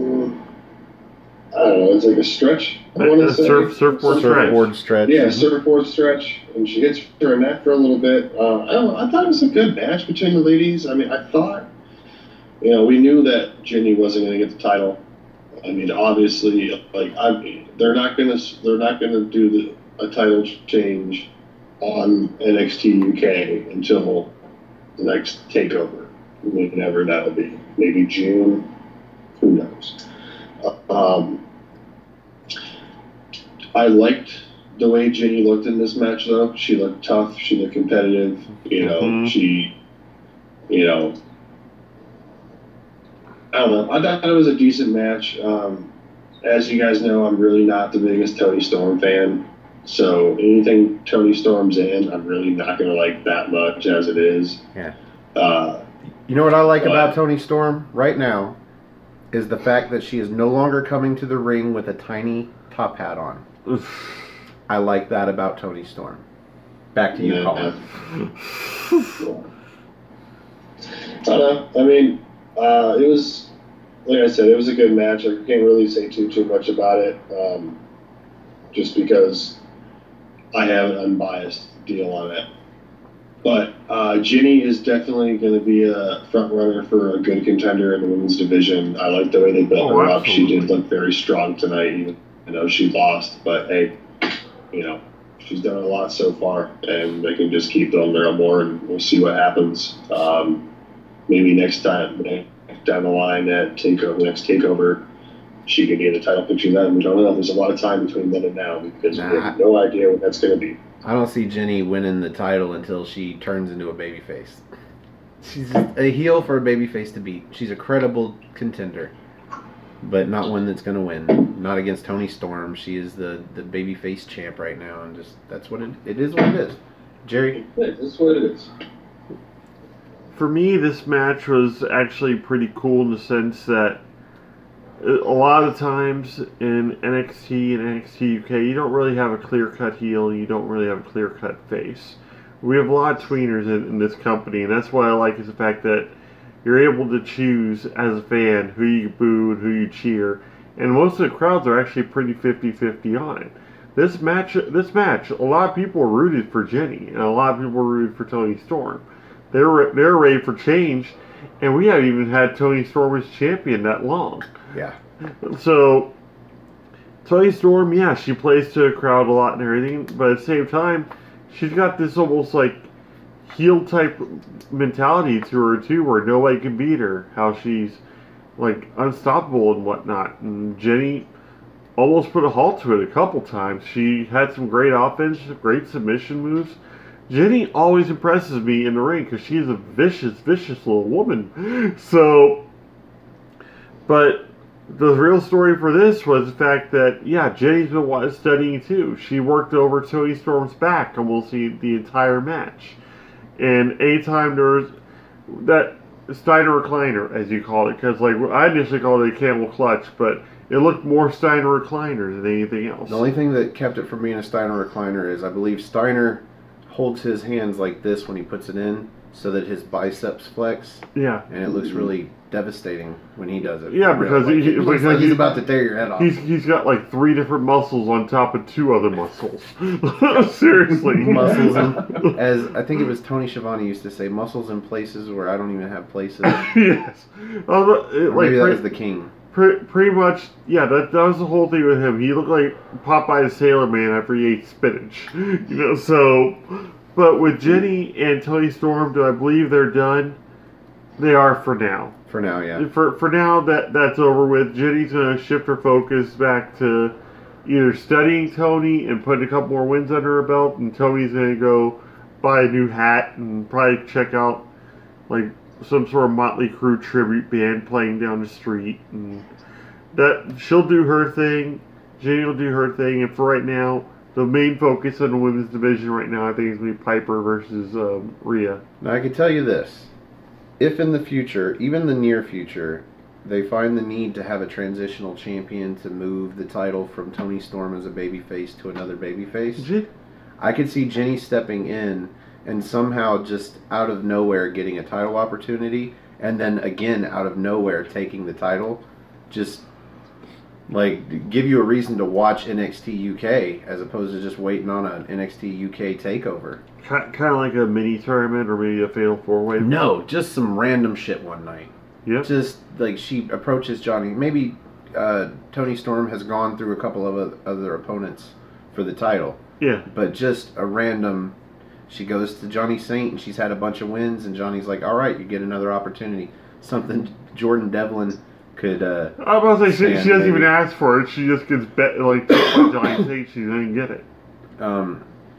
don't know, it's like a stretch, I want to say. Surfboard stretch. Yeah, surfboard stretch, and she hits her neck for a little bit. I don't know, I thought it was a good match between the ladies. I mean, I thought, we knew that Jinny wasn't going to get the title. I mean, obviously, they're not gonna do a title change on NXT UK until the next takeover, whenever that'll be. Maybe June, who knows. I liked the way Jinny looked in this match, though. She looked tough, she looked competitive, I don't know. I thought it was a decent match. As you guys know, I'm really not the biggest Toni Storm fan. So anything Toni Storm's in, I'm really not going to like that much as it is. Yeah. You know what I like about Toni Storm right now is the fact that she is no longer coming to the ring with a tiny top hat on. I like that about Toni Storm. Back to you, Colin. I don't know. I mean, it was, like I said, it was a good match. I can't really say too much about it, just because I have an unbiased deal on it. But Jinny is definitely going to be a front runner for a good contender in the women's division. I like the way they built her up. She did look very strong tonight, even though she lost. But hey, she's done a lot so far, and they can just keep building her up more, and we'll see what happens. Maybe next time down the line at next takeover, she could get a title picture then. We don't know. There's a lot of time between then and now because we have no idea what that's going to be. I don't see Jinny winning the title until she turns into a babyface. She's a heel for a babyface to beat. She's a credible contender, but not one that's going to win. Not against Toni Storm. She is the babyface champ right now, and just that's what it is. What it is. Jerry, that's what it is. For me, this match was actually pretty cool in the sense that a lot of times in NXT and NXT UK, you don't really have a clear-cut heel, you don't really have a clear-cut face. We have a lot of tweeners in this company, and that's what I like is the fact that you're able to choose as a fan who you boo and who you cheer, and most of the crowds are actually pretty 50-50 on it. This match, a lot of people were rooted for Jinny, and a lot of people were rooted for Toni Storm. They're ready for change, and we haven't even had Toni Storm as champion that long. Yeah. So, Toni Storm, yeah, she plays to a crowd a lot and everything, but at the same time, she's got this almost like heel type mentality to her too, where nobody can beat her. How she's like unstoppable and whatnot. And Jinny almost put a halt to it a couple times. She had some great offense, great submission moves. Jinny always impresses me in the ring because she's a vicious little woman. So, but the real story for this was the fact that, yeah, Jinny's been studying too. She worked over Toni Storm's back almost the entire match. And anytime there's that Steiner recliner, as you call it, because like I initially called it a camel clutch, but it looked more Steiner recliner than anything else. The only thing that kept it from being a Steiner recliner is I believe Steiner holds his hands like this when he puts it in so that his biceps flex. Yeah. And it looks really devastating when he does it. Yeah, because it looks like he's about to tear your head off. He's got like 3 different muscles on top of 2 other muscles. Seriously. Muscles in, as I think it was Tony Schiavone used to say, muscles in places where I don't even have places. Yes. Maybe that was the King. Pretty much, yeah, that was the whole thing with him. He looked like Popeye the Sailor Man after he ate spinach. So... But with Jenny and Toni Storm, do I believe they're done? They are for now. For now, yeah. For now, that's over with. Jenny's going to shift her focus back to either studying Tony and putting a couple more wins under her belt, and Tony's going to go buy a new hat and probably check out like some sort of Motley Crue tribute band playing down the street. And that she'll do her thing. Jenny will do her thing, and for right now, the main focus of the women's division right now, I think, is going to be Piper versus Rhea. Now, I can tell you this. If in the future, even the near future, they find the need to have a transitional champion to move the title from Toni Storm as a babyface to another babyface, I could see Jenny stepping in and somehow just out of nowhere getting a title opportunity, and then again out of nowhere taking the title. Just... like, give you a reason to watch NXT UK as opposed to just waiting on an NXT UK takeover. Kind of like a mini tournament or maybe a fatal 4-way? No, just some random shit one night. Yep. Just, like, she approaches Johnny. Maybe Toni Storm has gone through a couple of other opponents for the title. Yeah. But just a random... She goes to Johnny Saint and she's had a bunch of wins and Johnny's like, alright, you get another opportunity. Something Jordan Devlin... could I was about to say she doesn't even ask for it. She just gets like Johnny Saint. She doesn't get it.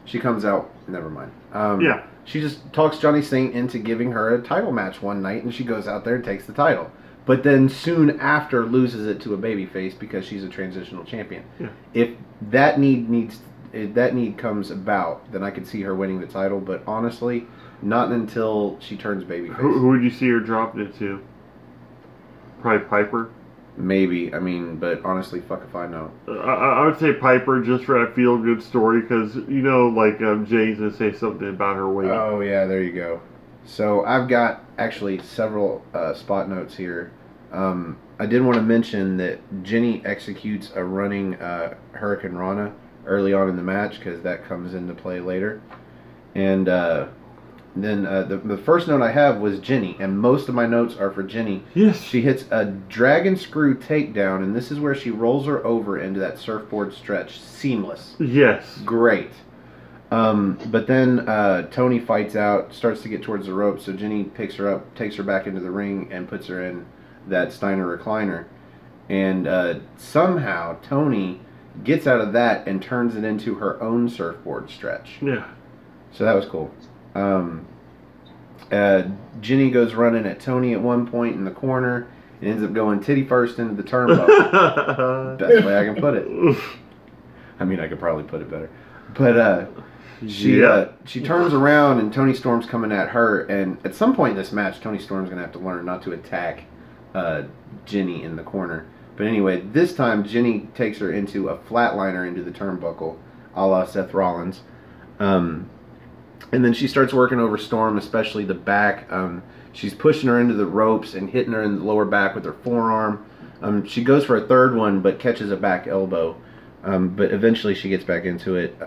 She comes out. Never mind. Yeah. She just talks Johnny Saint into giving her a title match one night, and she goes out there and takes the title. But then soon after loses it to a babyface because she's a transitional champion. Yeah. If that need comes about, then I could see her winning the title. But honestly, not until she turns babyface. Who would you see her dropping it to? Probably Piper. Maybe. I mean, but honestly, fuck if I know. I would say Piper just for that feel-good story because, like Jay's going to say something about her weight. Oh, yeah, there you go. So I've got actually several spot notes here. I did want to mention that Jenny executes a running Hurricane Rana early on in the match because that comes into play later. And then the first note I have was Jenny, and most of my notes are for Jenny. Yes. She hits a dragon screw takedown, and this is where she rolls her over into that surfboard stretch. Seamless. Yes. Great. But then Tony fights out, starts to get towards the rope, so Jenny picks her up, takes her back into the ring, and puts her in that Steiner recliner. And somehow Tony gets out of that and turns it into her own surfboard stretch. Yeah. So that was cool. Jenny goes running at Tony at one point in the corner and ends up going titty first into the turnbuckle. Best way I can put it. I mean, I could probably put it better. But she turns around and Toni Storm's coming at her, and at some point in this match, Toni Storm's going to have to learn not to attack Jenny in the corner. But anyway, this time Jenny takes her into a flatliner into the turnbuckle, a la Seth Rollins. And then she starts working over Storm, especially the back. She's pushing her into the ropes and hitting her in the lower back with her forearm. She goes for a third one, but catches a back elbow. But eventually she gets back into it.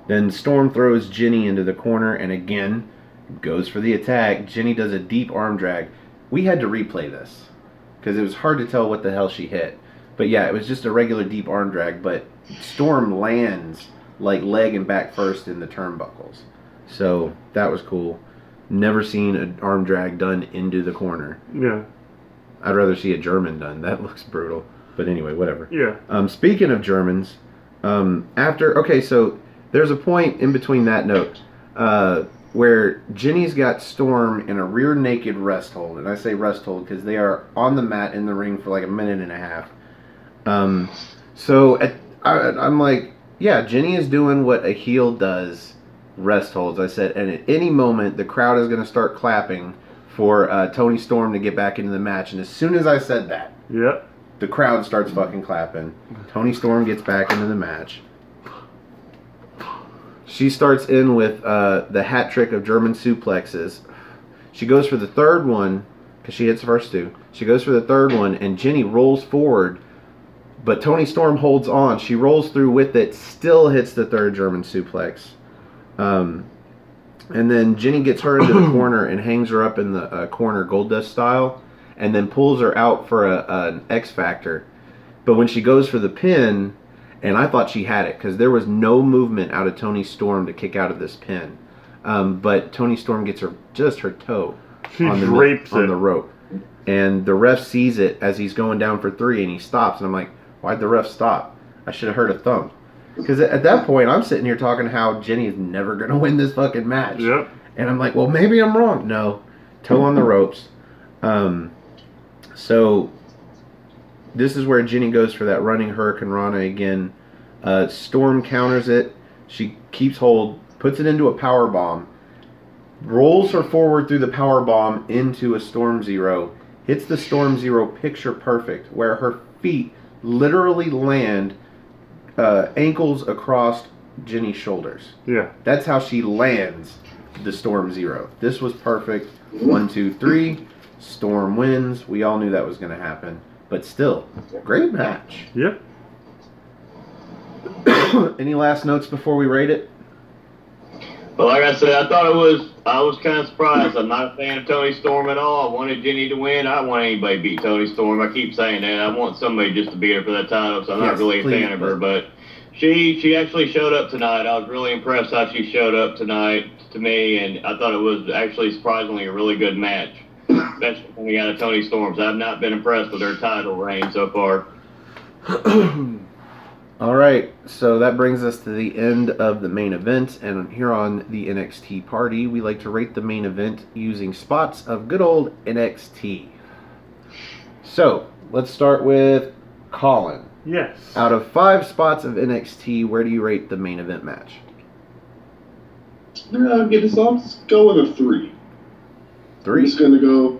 Then Storm throws Jenny into the corner and again goes for the attack. Jenny does a deep arm drag. We had to replay this because it was hard to tell what the hell she hit. But yeah, it was just a regular deep arm drag, but Storm lands like leg and back first in the turnbuckles. So that was cool. Never seen an arm drag done into the corner. Yeah. I'd rather see a German done. That looks brutal. But anyway, whatever. Yeah. Speaking of Germans, so there's a point in between that note where Jenny's got Storm in a rear naked rest hold. And I say rest hold because they are on the mat in the ring for like a minute and a half. I'm like, yeah, Jenny is doing what a heel does rest holds. I said, and at any moment, the crowd is going to start clapping for Toni Storm to get back into the match. And as soon as I said that, Yep. the crowd starts fucking clapping. Toni Storm gets back into the match. She starts in with the hat trick of German suplexes. She goes for the third one, because she hits the first two. She goes for the third one, and Jinny rolls forward, but Toni Storm holds on. She rolls through with it, still hits the third German suplex. And then Jinny gets her into the corner and hangs her up in the corner Goldust style, and then pulls her out for an X Factor. But when she goes for the pin, and I thought she had it, because there was no movement out of Toni Storm to kick out of this pin. But Toni Storm gets her toe on the rope. And the ref sees it as he's going down for 3, and he stops. And I'm like, why'd the ref stop? I should have heard a thump. Because at that point, I'm sitting here talking how Jinny is never going to win this fucking match. Yep. And I'm like, well, maybe I'm wrong. No. Toe on the ropes. So this is where Jinny goes for that running Hurricane Rana again. Storm counters it. She keeps hold, puts it into a power bomb, rolls her forward through the power bomb into a Storm Zero, hits the Storm Zero picture perfect, where her feet literally land ankles across Jinny's shoulders. Yeah. That's how she lands the Storm Zero. This was perfect. 1, 2, 3. Storm wins. We all knew that was going to happen. But still, great match. Yep. Any last notes before we rate it? Well, like I said, I was kind of surprised. I'm not a fan of Toni Storm at all. I wanted Jinny to win. I don't want anybody to beat Toni Storm. I keep saying that. I want somebody just to beat her for that title, so I'm not really a fan of her. But she actually showed up tonight. I was really impressed how she showed up tonight to me, and I thought it was actually surprisingly a really good match, especially coming out of Toni Storm's. I've not been impressed with her title reign so far. All right, so that brings us to the end of the main event, and here on the NXT party, we like to rate the main event using spots of good old NXT. So, let's start with Colin. Yes. Out of 5 spots of NXT, where do you rate the main event match? I'll just go with a 3. 3? I'm just going to go...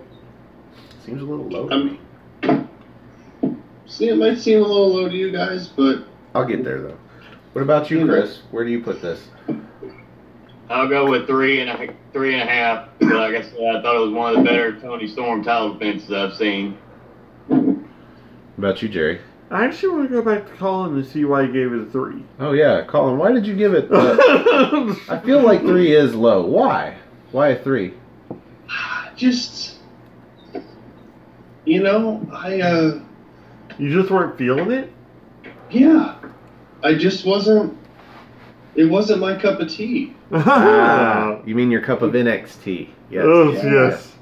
Seems a little low. It might seem a little low to you guys, but... I'll get there, though. What about you, Chris? Where do you put this? I'll go with 3.5. Like I said, I thought it was one of the better Toni Storm title defenses I've seen. What about you, Jerry? I actually want to go back to Colin to see why he gave it a 3. Oh, yeah. Colin, why did you give it... I feel like 3 is low. Why? Why a 3? Just... You know, You just weren't feeling it? Yeah. I just wasn't... It wasn't my cup of tea. You mean your cup of NXT? Yes. Oh, yes.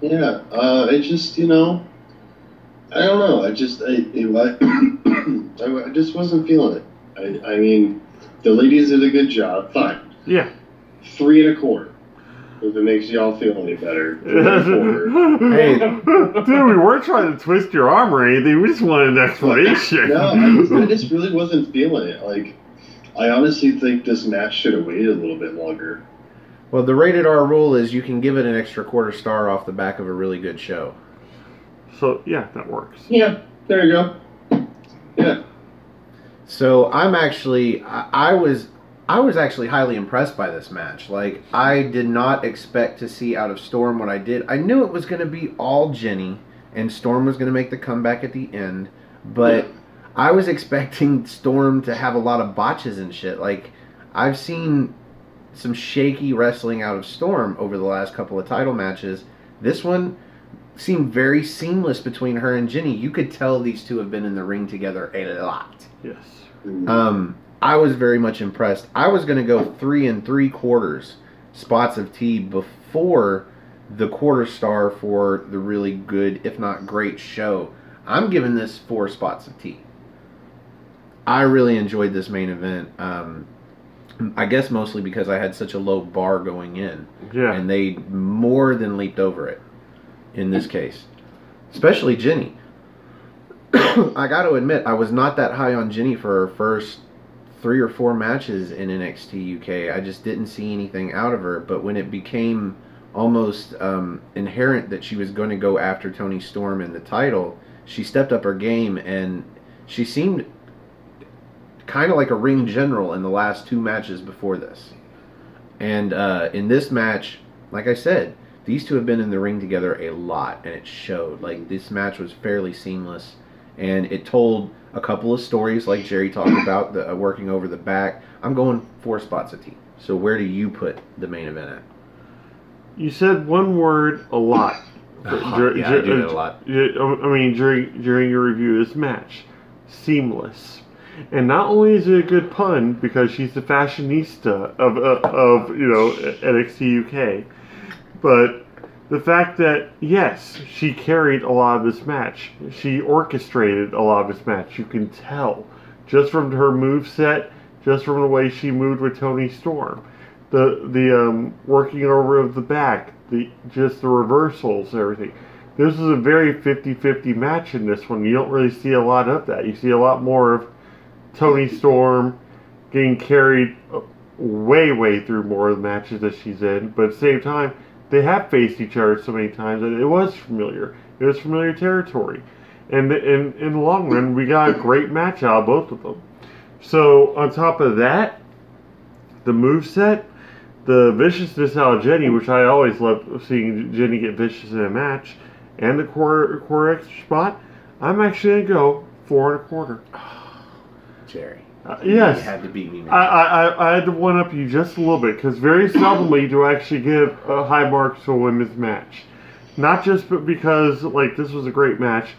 Yeah. It just, I don't know. I just wasn't feeling it. I mean, the ladies did a good job. Fine. Yeah. 3.25. If it makes y'all feel any better. 3.25. Hey, Dude, we weren't trying to twist your arm or anything. We just wanted an explanation. No, I just really wasn't feeling it. Like, I honestly think this match should have waited a little bit longer. well, the rated R rule is you can give it an extra quarter star off the back of a really good show. So, yeah, that works. Yeah, there you go. Yeah. So I'm actually, I was actually highly impressed by this match. Like, I did not expect to see out of Storm what I did. I knew it was going to be all Jinny, and Storm was going to make the comeback at the end, but I was expecting Storm to have a lot of botches and shit. Like, I've seen some shaky wrestling out of Storm over the last couple of title matches. This one seemed very seamless between her and Jinny. You could tell these two have been in the ring together a lot. Yes. I was very much impressed. I was going to go 3.75 spots of tea before the quarter star for the really good, if not great, show. I'm giving this 4 spots of tea. I really enjoyed this main event. I guess mostly because I had such a low bar going in. Yeah. And they more than leaped over it in this case. Especially Jinny. I got to admit, I was not that high on Jinny for her first 3 or 4 matches in NXT UK. I just didn't see anything out of her. But when it became almost inherent that she was going to go after Toni Storm in the title, she stepped up her game, and she seemed kind of like a ring general in the last 2 matches before this. And in this match, like I said, these two have been in the ring together a lot, and it showed. Like, this match was fairly seamless, and it told a couple of stories, like Jerry talked about, the working over the back. I'm going 4 spots at T. So where do you put the main event at? You said one word a lot. I do that a lot. I mean, during your review of this match, seamless. And not only is it a good pun because she's the fashionista of NXT UK, but the fact that, yes, she carried a lot of this match. She orchestrated a lot of this match. You can tell just from her moveset, just from the way she moved with Toni Storm. The working over of the back, just the reversals and everything. This is a very 50-50 match in this one. You don't really see a lot of that. You see a lot more of Toni Storm getting carried way through more of the matches that she's in. But at the same time, they have faced each other so many times that it was familiar. It was familiar territory. And in the long run, we got a great match out of both of them. So on top of that, the moveset, the viciousness out of Jenny, which I always love seeing Jenny get vicious in a match, and the core extra spot, I'm actually going to go 4.25. Jerry. Yes. You had to beat me, man. I had to one-up you just a little bit, because very seldomly do I actually give high marks to a women's match. Not just because, like, this was a great match.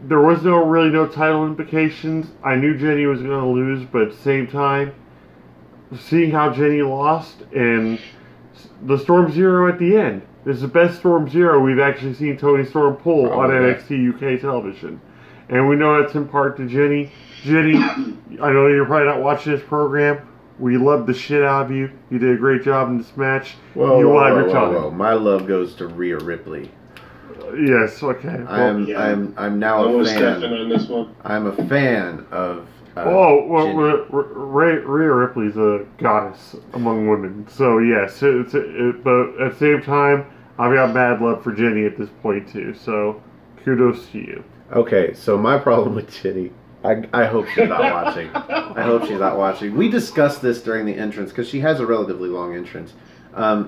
There was really no title implications. I knew Jenny was going to lose, but at the same time, seeing how Jenny lost and the Storm Zero at the end. This is the best Storm Zero we've actually seen Toni Storm pull on NXT UK television. And we know that's in part to Jenny. Jenny, I know you're probably not watching this program. We love the shit out of you. You did a great job in this match. You will have your time. My love goes to Rhea Ripley. Yes, okay. Well, I'm now a fan. On this one. I'm a fan of. Rhea Ripley's a goddess among women. So yes, but at the same time, I've got bad love for Jenny at this point too. So kudos to you. Okay, so my problem with Jenny, I hope she's not watching. I hope she's not watching. We discussed this during the entrance because she has a relatively long entrance.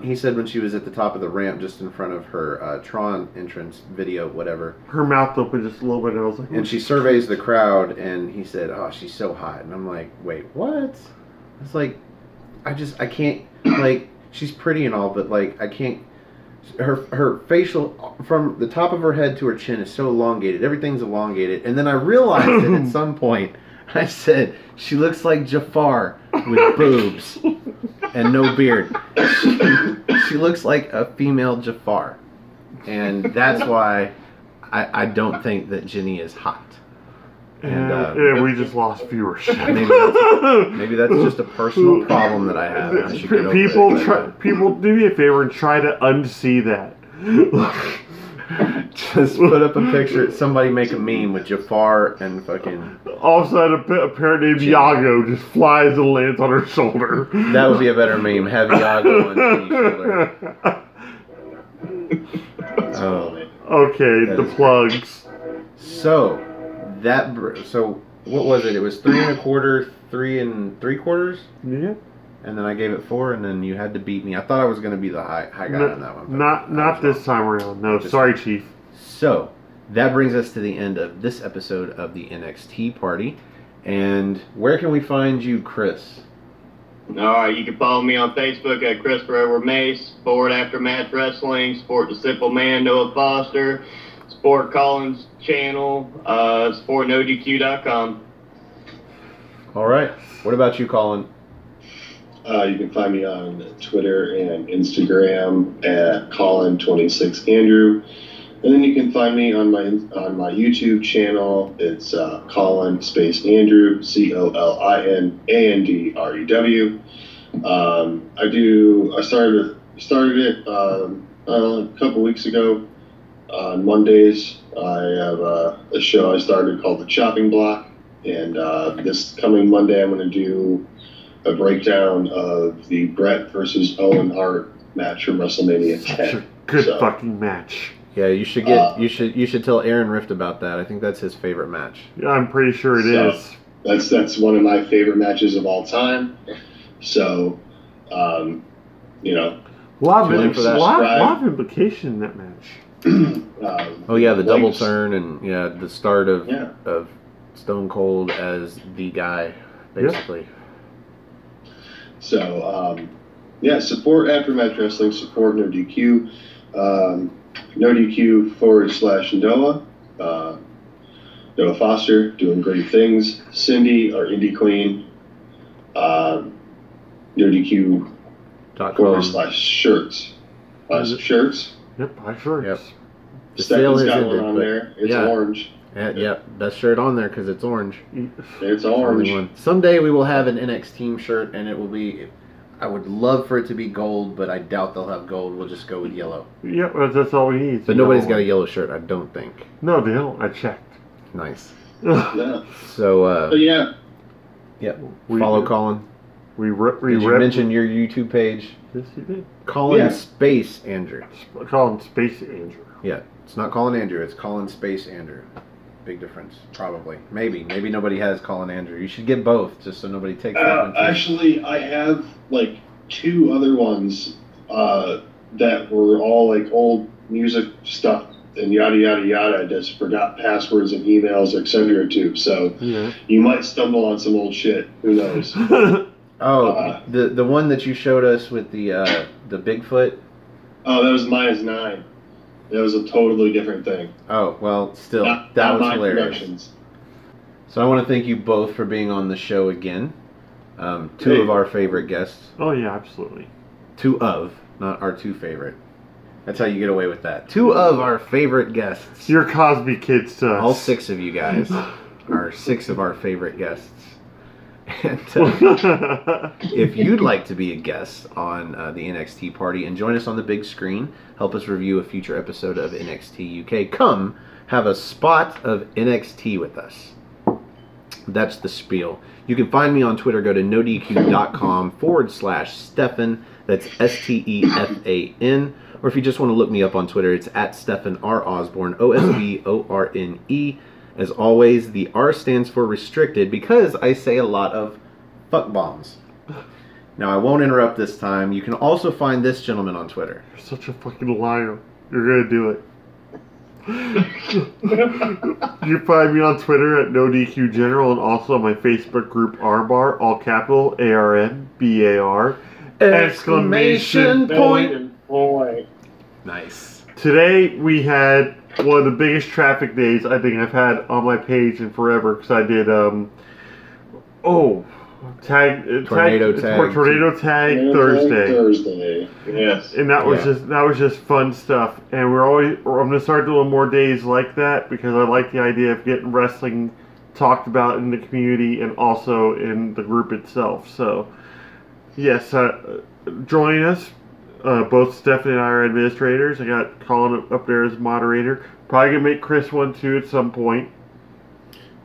He said when she was at the top of the ramp, just in front of her Tron entrance video, whatever. Her mouth opened just a little bit, and I was like, and she surveys the crowd, and he said, "Oh, she's so hot," and I'm like, "Wait, what?" It's like, I can't, like, she's pretty and all, but like, I can't. Her facial, from the top of her head to her chin, is so elongated. Everything's elongated, and then I realized that at some point, I said, she looks like Jafar with boobs and no beard. She looks like a female Jafar. And that's why I don't think that Jenny is hot. And we just lost viewership. Maybe that's just a personal problem that I have. I should get over people, do me a favor and try to unsee that. Just put up a picture. Somebody make a meme with Jafar and fucking. All of a sudden, a parrot named Iago just flies and lands on her shoulder. That would be a better meme. Have Iago on Jenny's shoulder. Oh. Okay, the plugs. So what was it? It was 3.25, 3 3/4. Yeah. And then I gave it 4, and then you had to beat me. I thought I was going to be the high guy on that one. Not this time around. No, sorry, Chief. So, that brings us to the end of this episode of the NXT Party. And where can we find you, Chris? Alright, you can follow me on Facebook at Christopher Edward Mace, Sport Aftermatch Wrestling, Sport the Simple Man, Noah Foster, Sport Colin's channel, sportnodq.com. All right. What about you, Colin? You can find me on Twitter and Instagram at Colin26Andrew, and then you can find me on my YouTube channel. It's Colin space Andrew, ColinAndrew. I started it a couple weeks ago. On Mondays, I have a show I started called The Chopping Block, And this coming Monday, I'm going to do a breakdown of the Brett versus Owen Hart match from WrestleMania 10. Such a good fucking match. Yeah, you should get you should tell Aaron Rift about that. I think that's his favorite match. Yeah, I'm pretty sure it is. That's one of my favorite matches of all time. So, you know, a lot of implication in that match. Oh yeah, the double turn and the start of Stone Cold as the guy, basically. Yeah. So, support Aftermatch Wrestling, support No DQ, No DQ /Noah, Noah Foster doing great things, Cindy, our indie queen, No DQ /shirts. Shirts? Yep, buy shirts. Yep. The sale has got one on there. It's orange. Yep, best shirt on there because it's orange. It's orange. Someday we will have an NXT shirt, and it will be. I would love for it to be gold, but I doubt they'll have gold. We'll just go with yellow. Yep, that's all we need. But nobody's got a yellow shirt, I don't think. No, they don't. I checked. Nice. Yeah. So. Yeah. Yep. Follow Colin. Did you mention your YouTube page? Yes, you did. Colin Space Andrew. Colin Space Andrew. Yeah, it's not Colin Andrew. It's Colin Space Andrew. Big difference, probably. Maybe nobody has Colin Andrew. You should get both, just so nobody takes that one. Actually, I have like 2 other ones that were all like old music stuff and yada yada yada. I just forgot passwords and emails, etc. too. So you might stumble on some old shit. Who knows? The one that you showed us with the Bigfoot. Oh, that was -9. That was a totally different thing. Oh, well, still, that was hilarious. So I want to thank you both for being on the show again. 2 of our favorite guests. Oh, yeah, absolutely. 2 of, not our 2 favorite. That's how you get away with that. 2 of our favorite guests. You're Cosby kids to us. All 6 of you guys are 6 of our favorite guests. And if you'd like to be a guest on the NXT party and join us on the big screen, help us review a future episode of NXT UK, come have a spot of NXT with us. That's the spiel. You can find me on Twitter. Go to nodq.com/Stefan. That's STEFAN. Or if you just want to look me up on Twitter, it's at Stefan R. Osborne, OSBORNE. As always, the R stands for restricted because I say a lot of fuck bombs. Now, I won't interrupt this time. You can also find this gentleman on Twitter. You're such a fucking liar. You're going to do it. You find me on Twitter at NoDQGeneral and also on my Facebook group RBAR, all capital, ARNBAR. Exclamation point. Nice. Today we had one of the biggest traffic days I think I've had on my page in forever because I did tornado tag Thursday. Yes. And that was just fun stuff. And I'm gonna start doing more days like that because I like the idea of getting wrestling talked about in the community and also in the group itself. So yes, join us. Both Stephanie and I are administrators. I got Colin up there as moderator. Probably gonna make Chris one too at some point.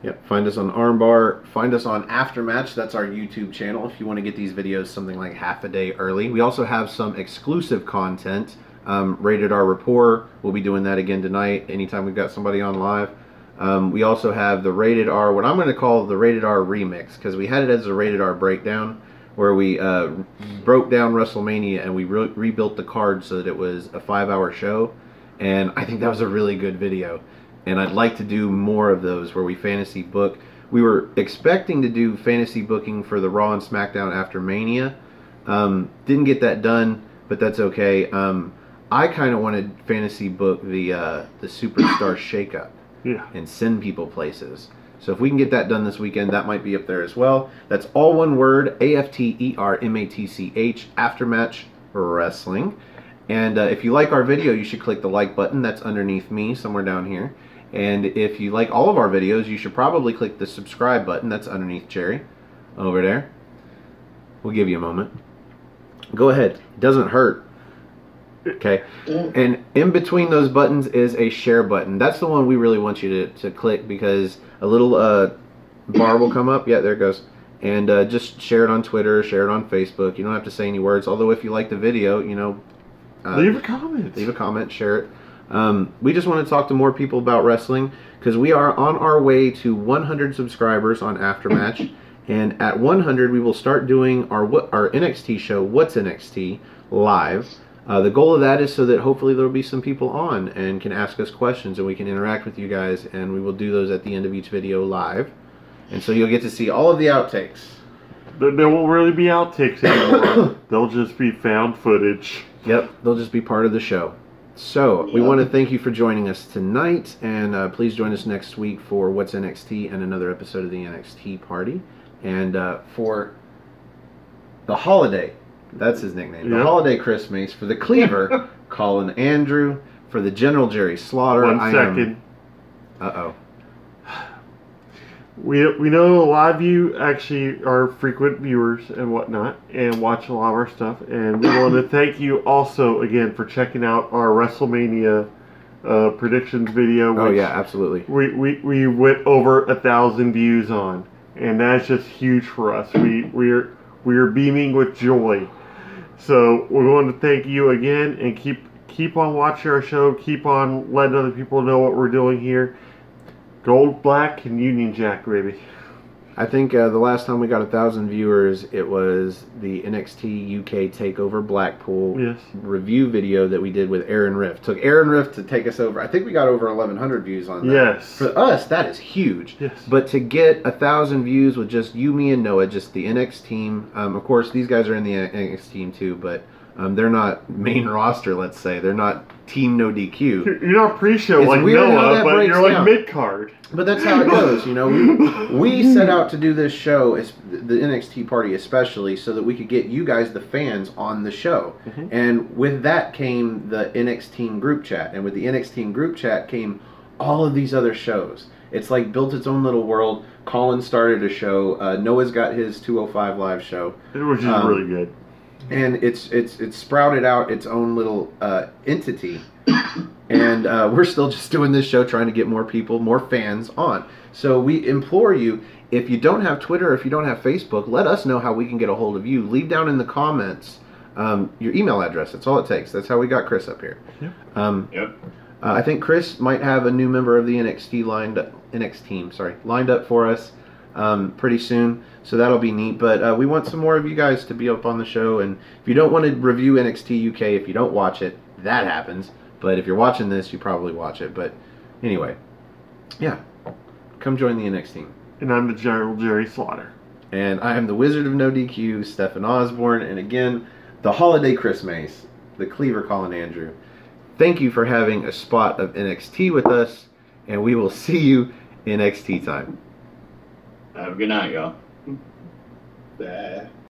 Yep. Find us on Armbar. Find us on Aftermatch. That's our YouTube channel. If you want to get these videos something like half a day early, we also have some exclusive content. Rated R Rapport. We'll be doing that again tonight. Anytime we've got somebody on live. We also have the Rated R. What I'm going to call the Rated R remix because we had it as a Rated R breakdown, where we broke down WrestleMania and we rebuilt the card so that it was a 5-hour show. And I think that was a really good video. And I'd like to do more of those where we fantasy book. We were expecting to do fantasy booking for the Raw and SmackDown after Mania. Didn't get that done, but that's okay. I kind of wanted fantasy book the Superstar Shakeup and send people places. So if we can get that done this weekend, that might be up there as well. That's all one word, AFTERMATCH, Aftermatch Wrestling. And if you like our video, you should click the like button. That's underneath me, somewhere down here. And if you like all of our videos, you should probably click the subscribe button. That's underneath Cherry, over there. We'll give you a moment. Go ahead. It doesn't hurt. Okay. And in between those buttons is a share button. That's the one we really want you to click because a little bar will come up. Yeah, there it goes. And just share it on Twitter, share it on Facebook. You don't have to say any words. Although if you like the video, leave a comment. Leave a comment, share it. We just want to talk to more people about wrestling because we are on our way to 100 subscribers on Aftermatch. And at 100, we will start doing our NXT show, What's NXT, live. The goal of that is so that hopefully there will be some people on and can ask us questions and we can interact with you guys. And we will do those at the end of each video live. And so you'll get to see all of the outtakes. There won't really be outtakes anymore. They'll just be found footage. Yep, they'll just be part of the show. So, we want to thank you for joining us tonight. And please join us next week for What's NXT and another episode of the NXT Party. And for the holiday, that's his nickname, the holiday Chris Mace, for the Cleaver, Colin Andrew, for the General Jerry Slaughter. 1 second. Uh-oh. We know a lot of you actually are frequent viewers and whatnot and watch a lot of our stuff. And we want to thank you also, again, for checking out our WrestleMania predictions video. Oh, yeah, absolutely. We went over 1,000 views on. And that's just huge for us. We are beaming with joy. So we want to thank you again and keep on watching our show. Keep on letting other people know what we're doing here. Gold, black, and Union Jack, baby. I think the last time we got 1,000 viewers, it was the NXT UK Takeover Blackpool review video that we did with Aaron Riff. Took Aaron Riff to take us over. I think we got over 1,100 views on that. Yes. For us, that is huge. Yes. But to get 1,000 views with just you, me, and Noah, just the NX team. Of course, these guys are in the NX team too, but they're not main roster, let's say. They're not Team No DQ. You're not pre-show like Noah, but you're like mid-card. But that's how it goes, We set out to do this show, the NXT party especially, so that we could get you guys, the fans, on the show. Mm-hmm. And with that came the NX Team group chat. And with the NX Team group chat came all of these other shows. It's like built its own little world. Colin started a show. Noah's got his 205 Live show. Which is really good. And it's sprouted out its own little entity. And we're still just doing this show trying to get more people, more fans on. So we implore you, if you don't have Twitter, if you don't have Facebook, let us know how we can get a hold of you. Leave down in the comments your email address. That's all it takes. That's how we got Chris up here. Yep. I think Chris might have a new member of the NX team lined up for us pretty soon. So that'll be neat. But we want some more of you guys to be up on the show. And if you don't want to review NXT UK, if you don't watch it, that happens. But if you're watching this, you probably watch it. But anyway, yeah, come join the NX team. And I'm the General Jerry Slaughter. And I am the Wizard of No DQ, Stephen Osborne. And again, the Holiday Chris Mace, the Cleaver Colin Andrew. Thank you for having a spot of NXT with us. And we will see you in NXT time. Have a good night, y'all. Bye.